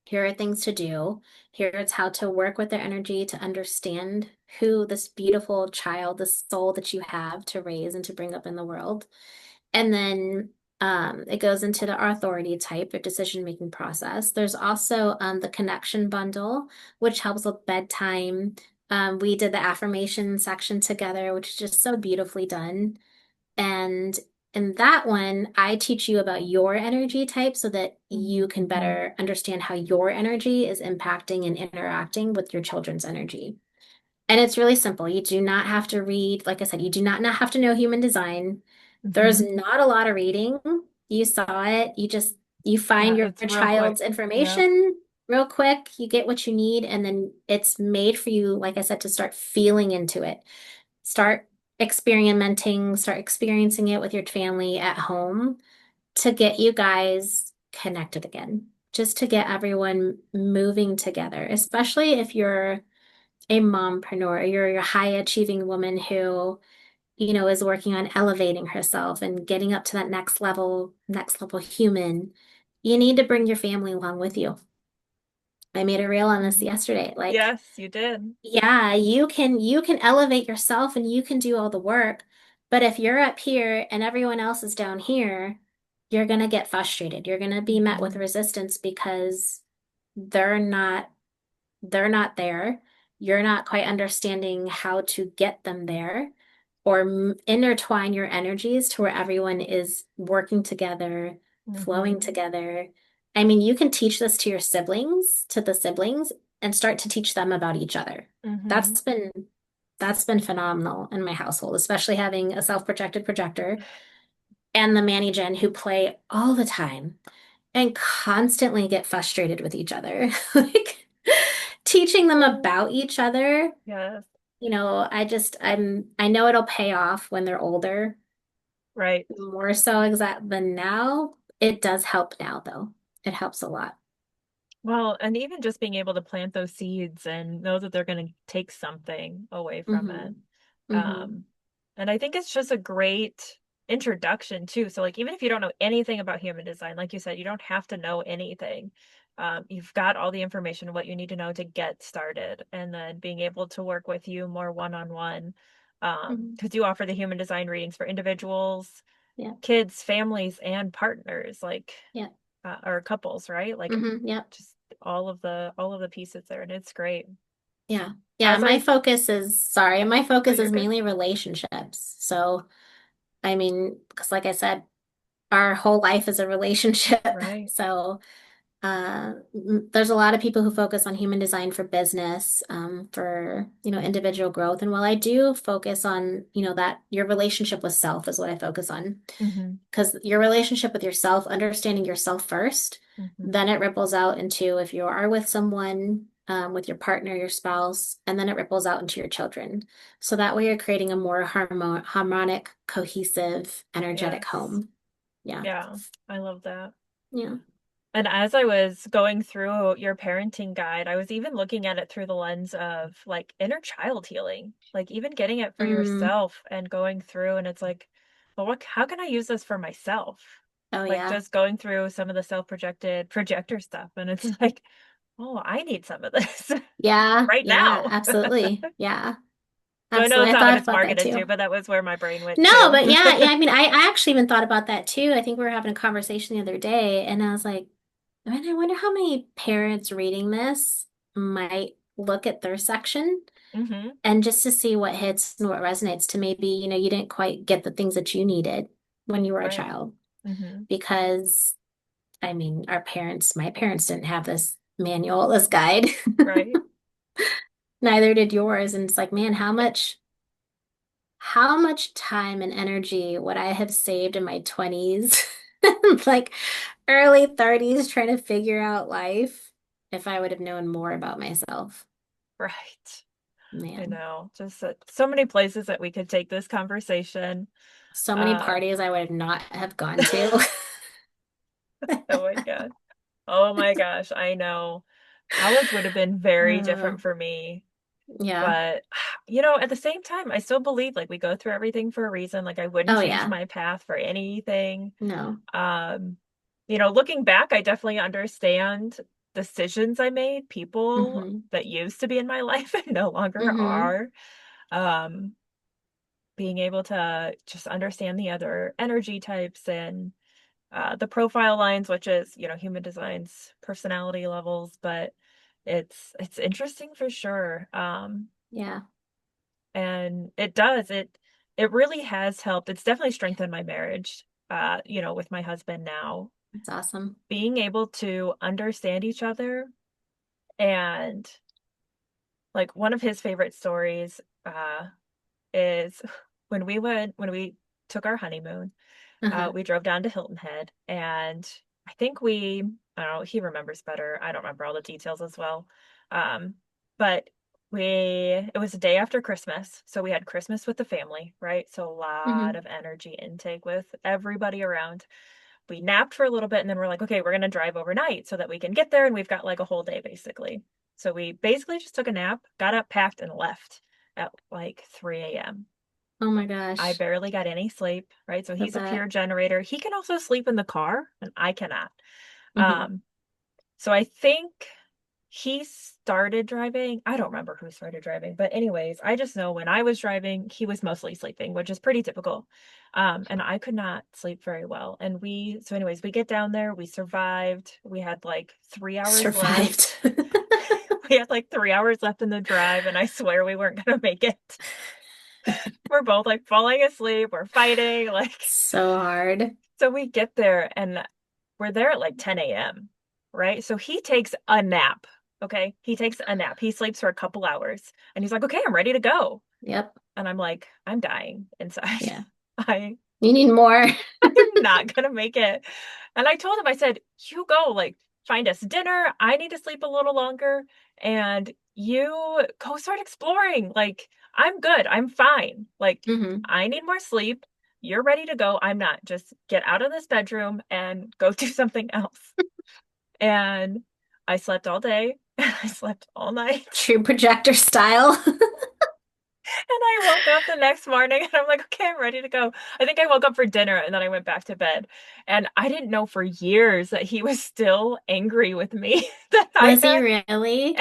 Speaker 2: Here are things to do. Here's how to work with their energy to understand who this beautiful child, the soul that you have to raise and to bring up in the world. And then it goes into the authority type or decision-making process. There's also the connection bundle, which helps with bedtime. We did the affirmation section together, which is just so beautifully done. And in that one, I teach you about your energy type so that you can
Speaker 1: Mhm.
Speaker 2: better understand how your energy is impacting and interacting with your children's energy. And it's really simple. You do not have to read, like I said, you do not have to know human design. There's
Speaker 1: Mhm.
Speaker 2: not a lot of reading. You saw it. You find
Speaker 1: Yeah,
Speaker 2: your
Speaker 1: it's real quick.
Speaker 2: child's
Speaker 1: Yep.
Speaker 2: information real quick. You get what you need, and then it's made for you, like I said, to start feeling into it. Start experimenting, start experiencing it with your family at home to get you guys connected again. Just to get everyone moving together, especially if you're a mompreneur, you're a high achieving woman who is working on elevating herself and getting up to that next level human, you need to bring your family along with you. I made a reel on this
Speaker 1: Mhm.
Speaker 2: yesterday. Like,
Speaker 1: Yes, you did.
Speaker 2: yeah, you can elevate yourself and you can do all the work, but if you're up here and everyone else is down here, you're gonna get frustrated. You're gonna be met with
Speaker 1: Mhm.
Speaker 2: resistance because they're not they're not there. You're not quite understanding how to get them there or intertwine your energies to where everyone is working together, flowing
Speaker 1: Mhm.
Speaker 2: together. I mean, you can teach this to your siblings, to the siblings, and start to teach them about each other.
Speaker 1: Mhm.
Speaker 2: That's been that's been phenomenal in my household, especially having a self-projected projector and the Manny Gen who play all the time and constantly get frustrated with each other. Like teaching them
Speaker 1: Oh,
Speaker 2: about each other,
Speaker 1: yes.
Speaker 2: I know it'll pay off when they're older.
Speaker 1: Right.
Speaker 2: more so exact than now. It does help now, though. It helps a lot.
Speaker 1: Well, and even just being able to plant those seeds and know that they're going to take something away from it.
Speaker 2: Hmm. Hmm.
Speaker 1: Um, and I think it's just a great introduction too. So like even if you don't know anything about human design, like you said, you don't have to know anything. You've got all the information what you need to know to get started, and then being able to work with you more one-on-one.
Speaker 2: Hmm.
Speaker 1: Because you offer the human design readings for individuals,
Speaker 2: Yeah.
Speaker 1: kids, families, and partners, like
Speaker 2: Yeah.
Speaker 1: or couples, right? Like
Speaker 2: Yep.
Speaker 1: just all of the pieces there, and it's great.
Speaker 2: Yeah. Yeah.
Speaker 1: As
Speaker 2: My
Speaker 1: I
Speaker 2: focus is, sorry, my
Speaker 1: Oh,
Speaker 2: focus
Speaker 1: you're
Speaker 2: is
Speaker 1: good.
Speaker 2: mainly relationships. So, I mean, because like I said, our whole life is a relationship.
Speaker 1: Right.
Speaker 2: So, there's a lot of people who focus on human design for business, for, individual growth. And while I do focus on, that your relationship with self is what I focus on,
Speaker 1: Mm-hmm.
Speaker 2: because your relationship with yourself, understanding yourself first,
Speaker 1: Mm-hmm.
Speaker 2: then it ripples out into if you are with someone, with your partner, your spouse, and then it ripples out into your children. So that way you're creating a more harmonic, cohesive, energetic
Speaker 1: Yes.
Speaker 2: home. Yeah.
Speaker 1: Yeah. I love that.
Speaker 2: Yeah.
Speaker 1: And as I was going through your parenting guide, I was even looking at it through the lens of like inner child healing, like even getting it for
Speaker 2: Mm.
Speaker 1: yourself and going through, and it's like, well, how can I use this for myself?
Speaker 2: Oh,
Speaker 1: Like
Speaker 2: yeah.
Speaker 1: just going through some of the self-projected projector stuff, and it's like, oh, I need some of this
Speaker 2: Yeah.
Speaker 1: right
Speaker 2: Yeah.
Speaker 1: now.
Speaker 2: Absolutely. Yeah.
Speaker 1: So I know
Speaker 2: Absolutely.
Speaker 1: it's
Speaker 2: I
Speaker 1: not what
Speaker 2: thought
Speaker 1: it's
Speaker 2: about that
Speaker 1: marketed to,
Speaker 2: too.
Speaker 1: but that was where my brain went
Speaker 2: No,
Speaker 1: to.
Speaker 2: but yeah, yeah. I mean, I actually even thought about that too. I think we were having a conversation the other day, and I was like, man, I wonder how many parents reading this might look at their section
Speaker 1: Hmm.
Speaker 2: and just to see what hits and what resonates to maybe, you didn't quite get the things that you needed when you were a
Speaker 1: Right.
Speaker 2: child.
Speaker 1: Hmm.
Speaker 2: Because, I mean, my parents didn't have this manual, this guide.
Speaker 1: Right.
Speaker 2: Neither did yours. And it's like, man, how much time and energy would I have saved in my 20s, like early 30s, trying to figure out life if I would have known more about myself?
Speaker 1: Right. I
Speaker 2: Man,
Speaker 1: know. Just so many places that we could take this conversation.
Speaker 2: so many
Speaker 1: Uh,
Speaker 2: parties I would have not have gone to.
Speaker 1: oh my God. Oh my gosh. I know. College would have been very
Speaker 2: Uh,
Speaker 1: different for me.
Speaker 2: yeah.
Speaker 1: But, at the same time, I still believe like we go through everything for a reason. Like I wouldn't
Speaker 2: Oh,
Speaker 1: change
Speaker 2: yeah.
Speaker 1: my path for anything.
Speaker 2: No.
Speaker 1: Um, looking back, I definitely understand decisions I made, people
Speaker 2: Hmm.
Speaker 1: that used to be in my life and no longer
Speaker 2: Hmm.
Speaker 1: are. Um, being able to just understand the other energy types and the profile lines, which is, human design's personality levels, but it's interesting for sure.
Speaker 2: Yeah.
Speaker 1: And it really has helped. It's definitely strengthened my marriage, with my husband now.
Speaker 2: That's awesome.
Speaker 1: Being able to understand each other, and like one of his favorite stories is when we took our honeymoon.
Speaker 2: Uh-huh.
Speaker 1: We drove down to Hilton Head, and I think I don't know, he remembers better. I don't remember all the details as well. Um, but it was a day after Christmas, so we had Christmas with the family, right? So a lot
Speaker 2: Hmm.
Speaker 1: of energy intake with everybody around. We napped for a little bit, and then we're like, okay, we're gonna drive overnight so that we can get there, and we've got like a whole day basically. So we basically just took a nap, got up, packed, and left at like 3 a.m.
Speaker 2: Oh my
Speaker 1: I
Speaker 2: gosh.
Speaker 1: barely got any sleep, right? So
Speaker 2: I
Speaker 1: he's a
Speaker 2: bet.
Speaker 1: pure generator. He can also sleep in the car, and I cannot.
Speaker 2: Hmm.
Speaker 1: Um, so I think he started driving. I don't remember who started driving, but anyways, I just know when I was driving, he was mostly sleeping, which is pretty typical. And I could not sleep very well. So anyways, we get down there, we survived. We had like 3 hours left.
Speaker 2: Survived.
Speaker 1: We had like 3 hours left in the drive, and I swear we weren't gonna make it. We're both like falling asleep, we're fighting, like
Speaker 2: So hard.
Speaker 1: so we get there and we're there at like 10 a.m., right? So he takes a nap. Okay. He takes a nap. He sleeps for a couple hours and he's like, okay, I'm ready to go.
Speaker 2: Yep.
Speaker 1: And I'm like, I'm dying inside.
Speaker 2: Yeah.
Speaker 1: I
Speaker 2: You need more.
Speaker 1: I'm not gonna make it. And I told him, I said, you go, like, find us dinner. I need to sleep a little longer. And you go start exploring. Like, I'm good. I'm fine. Like,
Speaker 2: Hmm.
Speaker 1: I need more sleep. you're ready to go. I'm not. Just get out of this bedroom and go do something else. And I slept all day. I slept all night.
Speaker 2: True projector style.
Speaker 1: And I woke up the next morning and I'm like, okay, I'm ready to go. I think I woke up for dinner and then I went back to bed. And I didn't know for years that he was still angry with me that I
Speaker 2: Was he
Speaker 1: had
Speaker 2: really?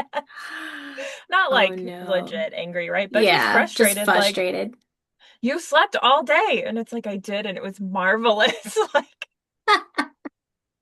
Speaker 1: not
Speaker 2: Oh
Speaker 1: like
Speaker 2: no.
Speaker 1: legit angry, right? But just
Speaker 2: Yeah, just
Speaker 1: frustrated, like,
Speaker 2: frustrated.
Speaker 1: you slept all day. And it's like I did, and it was marvelous. Like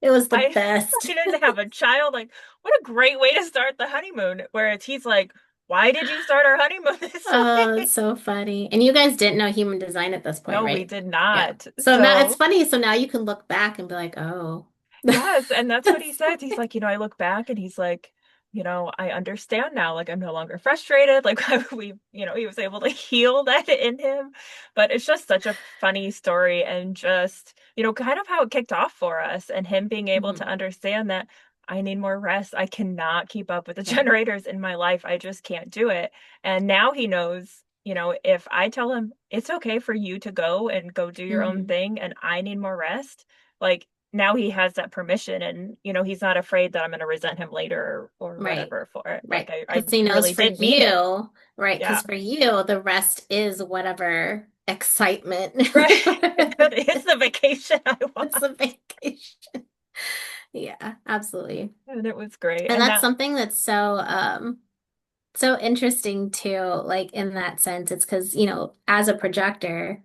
Speaker 2: It was the
Speaker 1: I
Speaker 2: best.
Speaker 1: I didn't have a child. Like, what a great way to start the honeymoon. Whereas he's like, why did you start our honeymoon this
Speaker 2: Oh,
Speaker 1: way?
Speaker 2: it's so funny. And you guys didn't know human design at this point,
Speaker 1: No, we
Speaker 2: right?
Speaker 1: did
Speaker 2: Yeah.
Speaker 1: not.
Speaker 2: So now it's
Speaker 1: So
Speaker 2: funny. So now you can look back and be like, oh,
Speaker 1: yes, and that's what he
Speaker 2: that's
Speaker 1: says. He's like, I look back and he's like, I understand now. Like, I'm no longer frustrated. Like, he was able to heal that in him. But it's just such a funny story and just, kind of how it kicked off for us and him being able to
Speaker 2: Mhm.
Speaker 1: understand that I need more rest. I cannot keep up with the
Speaker 2: Yeah.
Speaker 1: generators in my life. I just can't do it. And now he knows, if I tell him it's okay for you to go and go do your own
Speaker 2: Hmm.
Speaker 1: thing and I need more rest, like, now he has that permission and he's not afraid that I'm going to resent him later or
Speaker 2: Right.
Speaker 1: whatever for it. Like
Speaker 2: Right.
Speaker 1: I
Speaker 2: Because he knows
Speaker 1: really
Speaker 2: for
Speaker 1: did mean it.
Speaker 2: you, right?
Speaker 1: Yeah.
Speaker 2: Because for you, the rest is whatever excitement.
Speaker 1: Right. That is the vacation I
Speaker 2: It's
Speaker 1: want.
Speaker 2: a vacation. Yeah, absolutely.
Speaker 1: And it was great.
Speaker 2: And
Speaker 1: And
Speaker 2: that's
Speaker 1: that
Speaker 2: something that's so interesting too, like in that sense. It's because, as a projector,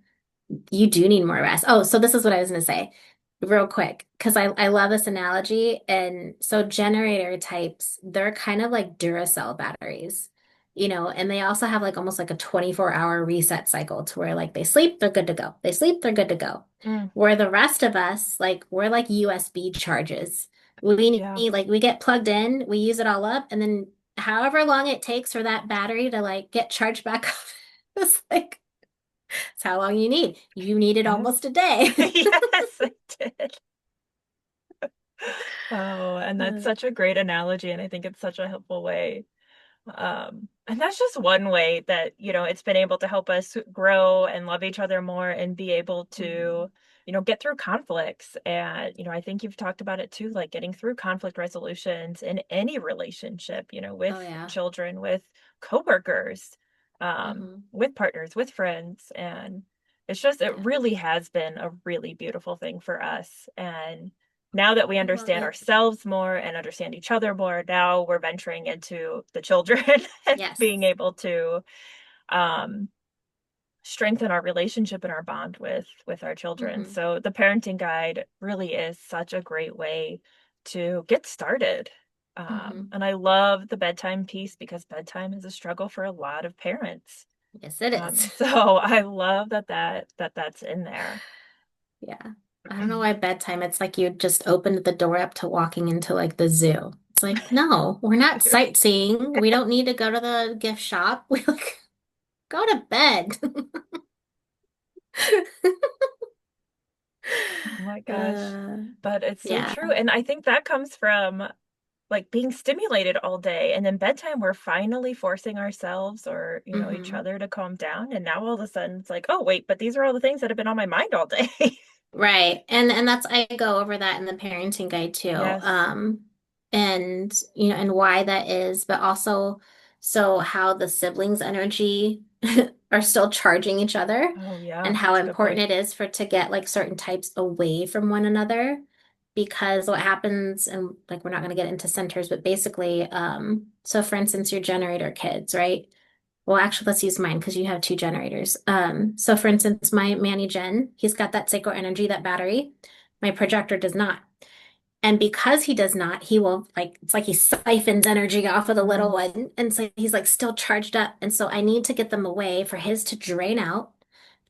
Speaker 2: you do need more rest. Oh, so this is what I was going to say real quick, because I love this analogy. And so generator types, they're kind of like Duracell batteries, and they also have like almost like a 24-hour reset cycle to where like they sleep, they're good to go. They sleep, they're good to go.
Speaker 1: mm,
Speaker 2: Where the rest of us, like we're like USB charges. We
Speaker 1: yeah.
Speaker 2: need, like, we get plugged in, we use it all up, and then however long it takes for that battery to like get charged back up, it's like, it's how long you need. You needed
Speaker 1: Yes.
Speaker 2: almost a day.
Speaker 1: Yes, I did. Oh, and that's
Speaker 2: Uh,
Speaker 1: such a great analogy and I think it's such a helpful way. And that's just one way that, it's been able to help us grow and love each other more and be able to,
Speaker 2: mhm.
Speaker 1: get through conflicts. And, I think you've talked about it too, like getting through conflict resolutions in any relationship, with
Speaker 2: Oh yeah.
Speaker 1: children, with coworkers,
Speaker 2: Hmm.
Speaker 1: with partners, with friends. And it's just, it
Speaker 2: Yeah.
Speaker 1: really has been a really beautiful thing for us. And now that we
Speaker 2: I love
Speaker 1: understand
Speaker 2: it.
Speaker 1: ourselves more and understand each other more, now we're venturing into the children and being
Speaker 2: Yes.
Speaker 1: able to um, strengthen our relationship and our bond with our children.
Speaker 2: Hmm.
Speaker 1: So the parenting guide really is such a great way to get started.
Speaker 2: Hmm.
Speaker 1: And I love the bedtime piece because bedtime is a struggle for a lot of parents.
Speaker 2: Yes, it is.
Speaker 1: So I love that's in there.
Speaker 2: Yeah. I don't know why bedtime, it's like you just opened the door up to walking into like the zoo. It's like, no, we're not sightseeing. We don't need to go to the gift shop. We like go to bed.
Speaker 1: Oh my gosh.
Speaker 2: Uh,
Speaker 1: But it's so
Speaker 2: yeah.
Speaker 1: true. And I think that comes from like being stimulated all day. And then bedtime, we're finally forcing ourselves or, each
Speaker 2: Hmm.
Speaker 1: other to calm down. And now all of a sudden it's like, oh, wait, but these are all the things that have been on my mind all day.
Speaker 2: Right. And that's, I go over that in the parenting guide too.
Speaker 1: Yes.
Speaker 2: And and why that is, but also so how the siblings' energy are still charging each other,
Speaker 1: Oh, yeah.
Speaker 2: and how
Speaker 1: That's a good point.
Speaker 2: important it is for to get like certain types away from one another. Because what happens, and like we're not going to get into centers, but basically, so for instance, your generator kids, right? Well, actually, let's use mine because you have two generators. So for instance, my Manny Gen, he's got that sacral energy, that battery. My projector does not. And because he does not, he will like, it's like he siphons energy off of the little
Speaker 1: Mm,
Speaker 2: one. And so he's like still charged up. And so I need to get them away for his to drain out,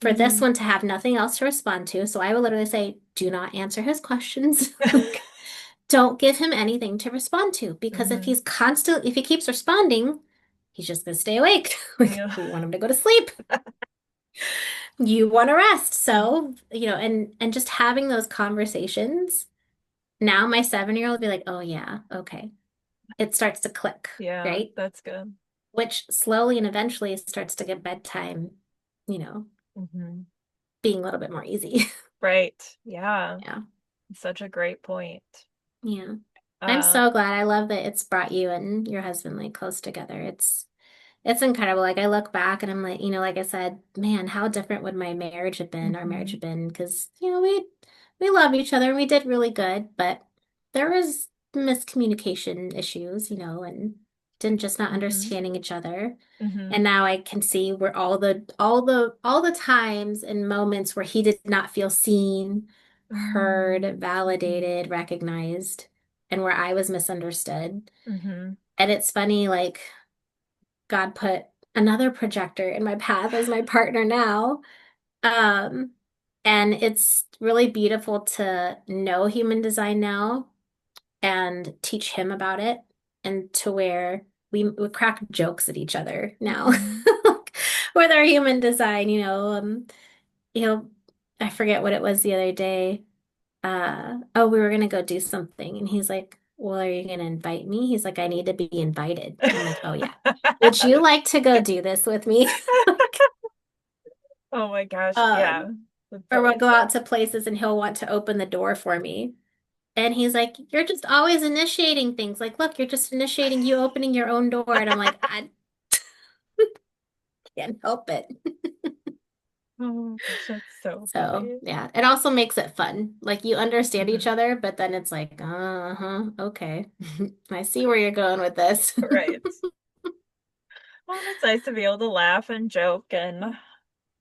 Speaker 2: for this
Speaker 1: hmm
Speaker 2: one to have nothing else to respond to. So I will literally say, do not answer his questions. Like, don't give him anything to respond to, because
Speaker 1: hmm
Speaker 2: if he keeps responding, he's just gonna stay awake. Like,
Speaker 1: Yeah.
Speaker 2: we want him to go to sleep. You want to rest. So, and just having those conversations. Now my 7-year-old will be like, oh yeah, okay. It starts to click,
Speaker 1: Yeah,
Speaker 2: right?
Speaker 1: that's good.
Speaker 2: Which slowly and eventually starts to get bedtime, you know.
Speaker 1: Hmm
Speaker 2: being a little bit more easy.
Speaker 1: Right. Yeah.
Speaker 2: Yeah.
Speaker 1: Such a great point.
Speaker 2: Yeah. I'm
Speaker 1: Uh,
Speaker 2: so glad. I love that it's brought you and your husband like close together. It's incredible. Like I look back and I'm like, like I said, man, how different would my marriage have been, our marriage
Speaker 1: mhm,
Speaker 2: have been? Because, we love each other and we did really good, but there was miscommunication issues, and didn't just not
Speaker 1: mhm,
Speaker 2: understanding each other. And
Speaker 1: mhm,
Speaker 2: now I can see where all the times and moments where he did not feel seen, heard,
Speaker 1: mhm,
Speaker 2: validated, recognized, and where I was misunderstood.
Speaker 1: mhm.
Speaker 2: And it's funny, like God put another projector in my path as my partner now. Um, and it's really beautiful to know human design now and teach him about it, and to where we crack jokes at each other now
Speaker 1: Mhm.
Speaker 2: with our human design, you know, I forget what it was the other day. Oh, we were gonna go do something, and he's like, "Well, are you gonna invite me?" He's like, "I need to be invited." I'm like, "Oh yeah. Would you like to go do this with me?"
Speaker 1: Oh my gosh. Yeah.
Speaker 2: Um,
Speaker 1: That's
Speaker 2: or
Speaker 1: so
Speaker 2: we'll go out
Speaker 1: awesome.
Speaker 2: to places and he'll want to open the door for me. And he's like, "You're just always initiating things. Like, look, you're just initiating you opening your own door." And I'm like, "I can't help it."
Speaker 1: Oh gosh, that's so
Speaker 2: So,
Speaker 1: funny.
Speaker 2: yeah, it also makes it fun. Like, you understand each
Speaker 1: Mhm.
Speaker 2: other, but then it's like, uh-huh, okay. I see where you're going with this.
Speaker 1: Right. Well, it's nice to be able to laugh and joke and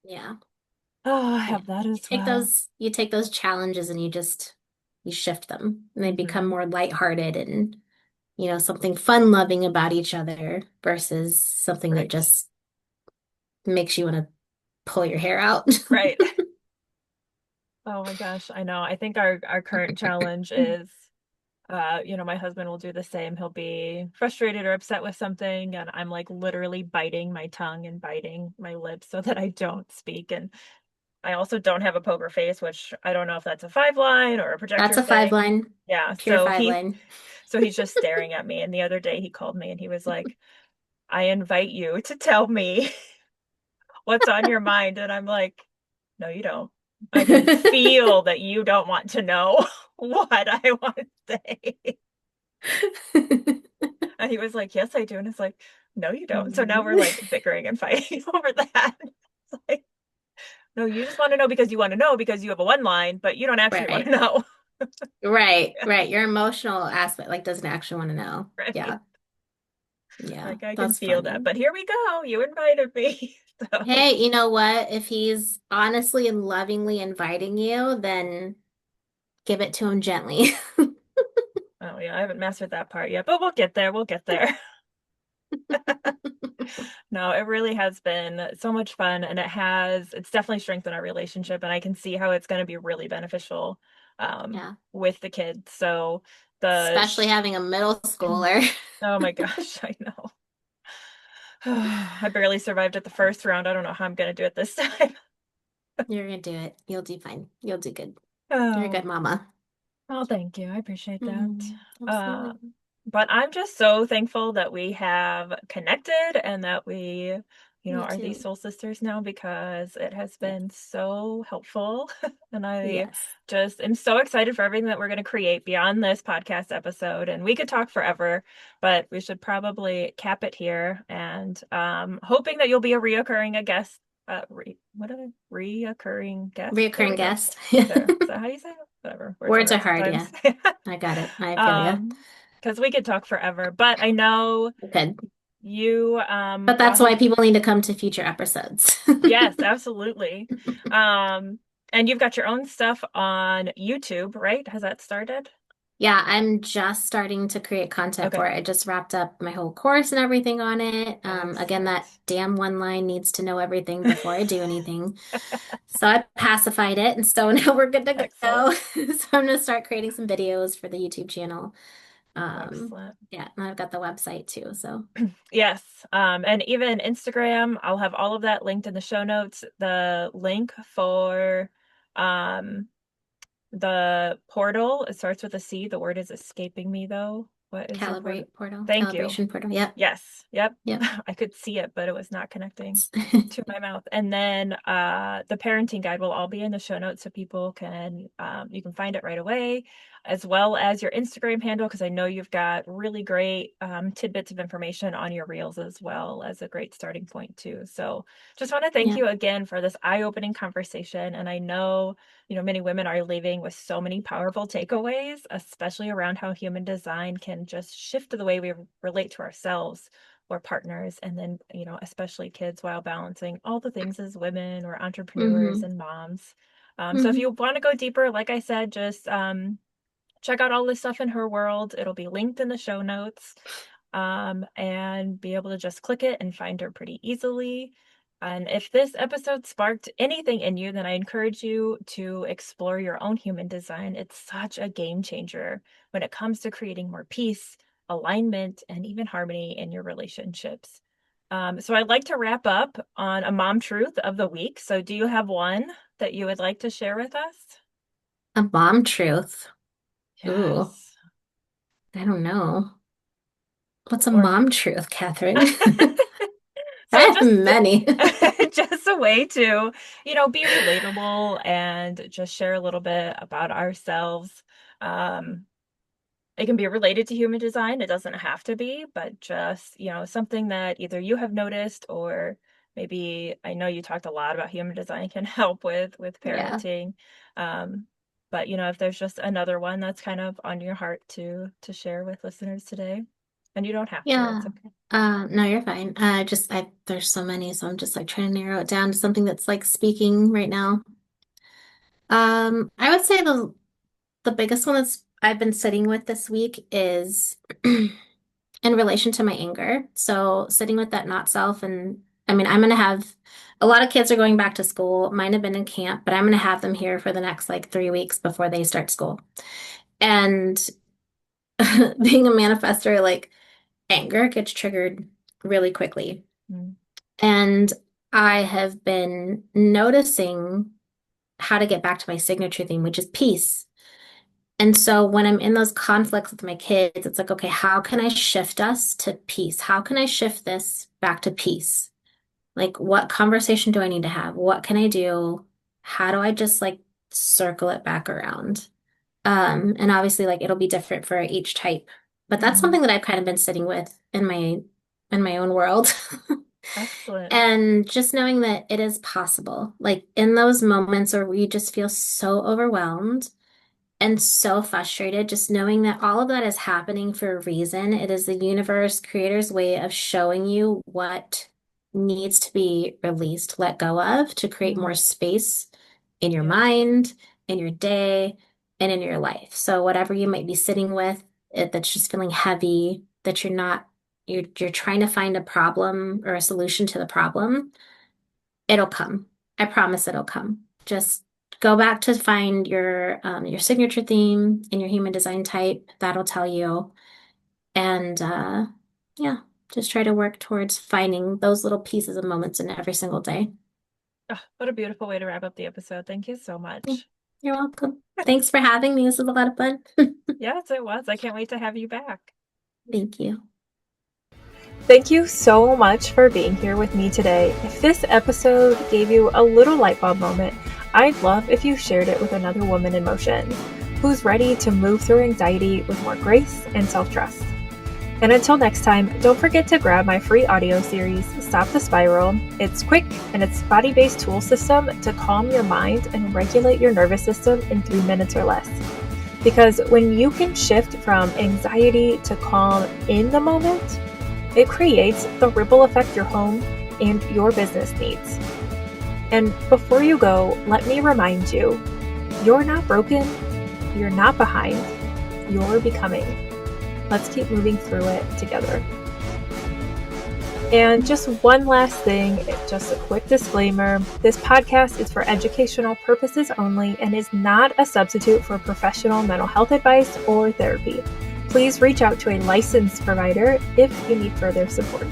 Speaker 2: Yeah.
Speaker 1: oh, I
Speaker 2: Yeah.
Speaker 1: have that
Speaker 2: You
Speaker 1: as
Speaker 2: take
Speaker 1: well.
Speaker 2: those challenges and you shift them and they become
Speaker 1: Hmm.
Speaker 2: more lighthearted and, something fun-loving about each other versus something that
Speaker 1: Right.
Speaker 2: just makes you want to pull your hair out.
Speaker 1: Right. Oh my gosh, I know. I think our current challenge is my husband will do the same. He'll be frustrated or upset with something, and I'm like literally biting my tongue and biting my lips so that I don't speak. And I also don't have a poker face, which I don't know if that's a five line or a
Speaker 2: That's
Speaker 1: projector
Speaker 2: a five
Speaker 1: thing.
Speaker 2: line,
Speaker 1: Yeah,
Speaker 2: pure five line.
Speaker 1: so he's just staring at me. And the other day he called me and he was like, "I invite you to tell me what's on your mind." And I'm like, "No, you don't. I can feel that you don't want to know what I want to say." And he was like, "Yes, I do." And it's like, "No, you don't." So now we're like bickering and fighting over that. It's like, no, you just want to know because you want to know because you have a one line, but you don't actually want to
Speaker 2: Right.
Speaker 1: know.
Speaker 2: Right, right. Your emotional aspect, like, doesn't actually want to know.
Speaker 1: Right.
Speaker 2: Yeah, yeah,
Speaker 1: Like I can
Speaker 2: that's
Speaker 1: feel that.
Speaker 2: funny.
Speaker 1: But here we go. You invited me. So,
Speaker 2: Hey, you know what? If he's honestly and lovingly inviting you, then give it to him gently.
Speaker 1: oh yeah, I haven't mastered that part yet, but we'll get there. We'll get there. No, it really has been so much fun and it's definitely strengthened our relationship and I can see how it's going to be really beneficial
Speaker 2: Yeah,
Speaker 1: with the kids. So the
Speaker 2: especially having a middle schooler.
Speaker 1: oh my gosh, I know. I barely survived at the first round. I don't know how I'm going to do it this time.
Speaker 2: You're gonna do it. You'll do fine. You'll do good. You're a good
Speaker 1: Oh,
Speaker 2: mama.
Speaker 1: well, thank you. I appreciate that.
Speaker 2: Absolutely.
Speaker 1: Um, but I'm just so thankful that we have connected and that we,
Speaker 2: Me
Speaker 1: are these
Speaker 2: too.
Speaker 1: soul sisters now because it has
Speaker 2: Yes.
Speaker 1: been so helpful. And I
Speaker 2: Yes.
Speaker 1: just am so excited for everything that we're going to create beyond this podcast episode. And we could talk forever, but we should probably cap it here. And hoping that you'll be a reoccurring guest. What are they? Reoccurring guest. There
Speaker 2: Reoccurring
Speaker 1: we go.
Speaker 2: guest.
Speaker 1: There. Is that how you say it? Whatever. Words are
Speaker 2: Words are
Speaker 1: hard
Speaker 2: hard,
Speaker 1: sometimes.
Speaker 2: yeah. I got it. I feel you.
Speaker 1: Um, because we could talk forever, but I know
Speaker 2: Good.
Speaker 1: you
Speaker 2: But
Speaker 1: well
Speaker 2: that's why
Speaker 1: have
Speaker 2: people need to come to future episodes.
Speaker 1: yes, absolutely. Um, and you've got your own stuff on YouTube, right? Has that started?
Speaker 2: Yeah, I'm just starting to create content for
Speaker 1: Okay.
Speaker 2: it. I just wrapped up my whole course and everything on it. Again, that
Speaker 1: Excellent.
Speaker 2: damn one line needs to know everything before I do anything. So I pacified it, and so now we're good to
Speaker 1: Excellent.
Speaker 2: go. So I'm gonna start creating some videos for the YouTube channel.
Speaker 1: Excellent.
Speaker 2: Yeah, and I've got the website too. So
Speaker 1: Yes. And even Instagram, I'll have all of that linked in the show notes. The link for um the portal, it starts with a C. The word is escaping me though. What is your portal?
Speaker 2: Calibrate portal,
Speaker 1: Thank you.
Speaker 2: calibration portal. Yep.
Speaker 1: Yes. Yep.
Speaker 2: Yep.
Speaker 1: I could see it, but it was not connecting to my mouth. And then the parenting guide will all be in the show notes so people can you can find it right away, as well as your Instagram handle, because I know you've got really great tidbits of information on your reels as well as a great starting point too. So just want to thank
Speaker 2: Yeah.
Speaker 1: you again for this eye-opening conversation. And I know, many women are leaving with so many powerful takeaways, especially around how human design can just shift the way we relate to ourselves or partners, and then, especially kids, while balancing all the things as women or entrepreneurs
Speaker 2: Mm-hmm.
Speaker 1: and moms. So if
Speaker 2: Mm-hmm.
Speaker 1: you want to go deeper, like I said, just check out all this stuff in her world. It'll be linked in the show notes, and be able to just click it and find her pretty easily. And if this episode sparked anything in you, then I encourage you to explore your own human design. It's such a game changer when it comes to creating more peace, alignment, and even harmony in your relationships. So I'd like to wrap up on a mom truth of the week. So do you have one that you would like to share with us?
Speaker 2: A mom truth. Ooh,
Speaker 1: Yes.
Speaker 2: I don't know. What's a
Speaker 1: Or
Speaker 2: mom truth, Catherine? I
Speaker 1: so
Speaker 2: have many.
Speaker 1: just a way to, be relatable and just share a little bit about ourselves. Um, it can be related to human design. It doesn't have to be, but just, something that either you have noticed, or maybe I know you talked a lot about human design can help with
Speaker 2: Yeah.
Speaker 1: parenting. Um, but if there's just another one that's kind of on your heart to share with listeners today, and you don't have to,
Speaker 2: Yeah.
Speaker 1: it's okay.
Speaker 2: No, you're fine. There's so many, so I'm just like trying to narrow it down to something that's like speaking right now. I would say the biggest one that's I've been sitting with this week is in relation to my anger. So sitting with that not self, and I mean, I'm gonna have a lot of kids are going back to school. Mine have been in camp, but I'm gonna have them here for the next like 3 weeks before they start school. And being a manifestor, like anger gets triggered really quickly.
Speaker 1: Mm.
Speaker 2: And I have been noticing how to get back to my signature theme, which is peace. And so when I'm in those conflicts with my kids, it's like, okay, how can I shift us to peace? How can I shift this back to peace? Like, what conversation do I need to have? What can I do? How do I just like circle it back around? And obviously, like it'll be different for each type, but that's
Speaker 1: Mhm.
Speaker 2: something that I've kind of been sitting with in my own world.
Speaker 1: Excellent.
Speaker 2: And just knowing that it is possible, like in those moments where we just feel so overwhelmed and so frustrated, just knowing that all of that is happening for a reason. It is the universe, creator's way of showing you what needs to be released, let go of to create more
Speaker 1: Mm.
Speaker 2: space in your
Speaker 1: Yeah.
Speaker 2: mind, in your day, and in your life. So whatever you might be sitting with, that's just feeling heavy, that you're trying to find a problem or a solution to the problem, it'll come. I promise it'll come. Just go back to find your signature theme and your human design type. That'll tell you. And yeah, just try to work towards finding those little pieces of moments in every single day.
Speaker 1: Oh, what a beautiful way to wrap up the episode. Thank you so
Speaker 2: Yeah,
Speaker 1: much.
Speaker 2: you're welcome. Thanks for having me. This was a lot of fun.
Speaker 1: Yes, it was. I can't wait to have you back.
Speaker 2: Thank you.
Speaker 1: Thank you so much for being here with me today. If this episode gave you a little light bulb moment, I'd love if you shared it with another woman in motion who's ready to move through anxiety with more grace and self-trust. And until next time, don't forget to grab my free audio series, Stop the Spiral. It's quick, and it's a body-based tool system to calm your mind and regulate your nervous system in 3 minutes or less. Because when you can shift from anxiety to calm in the moment, it creates the ripple effect your home and your business needs. And before you go, let me remind you, you're not broken, you're not behind, you're becoming. Let's keep moving through it together. And just one last thing, just a quick disclaimer. This podcast is for educational purposes only and is not a substitute for professional mental health advice or therapy. Please reach out to a licensed provider if you need further support.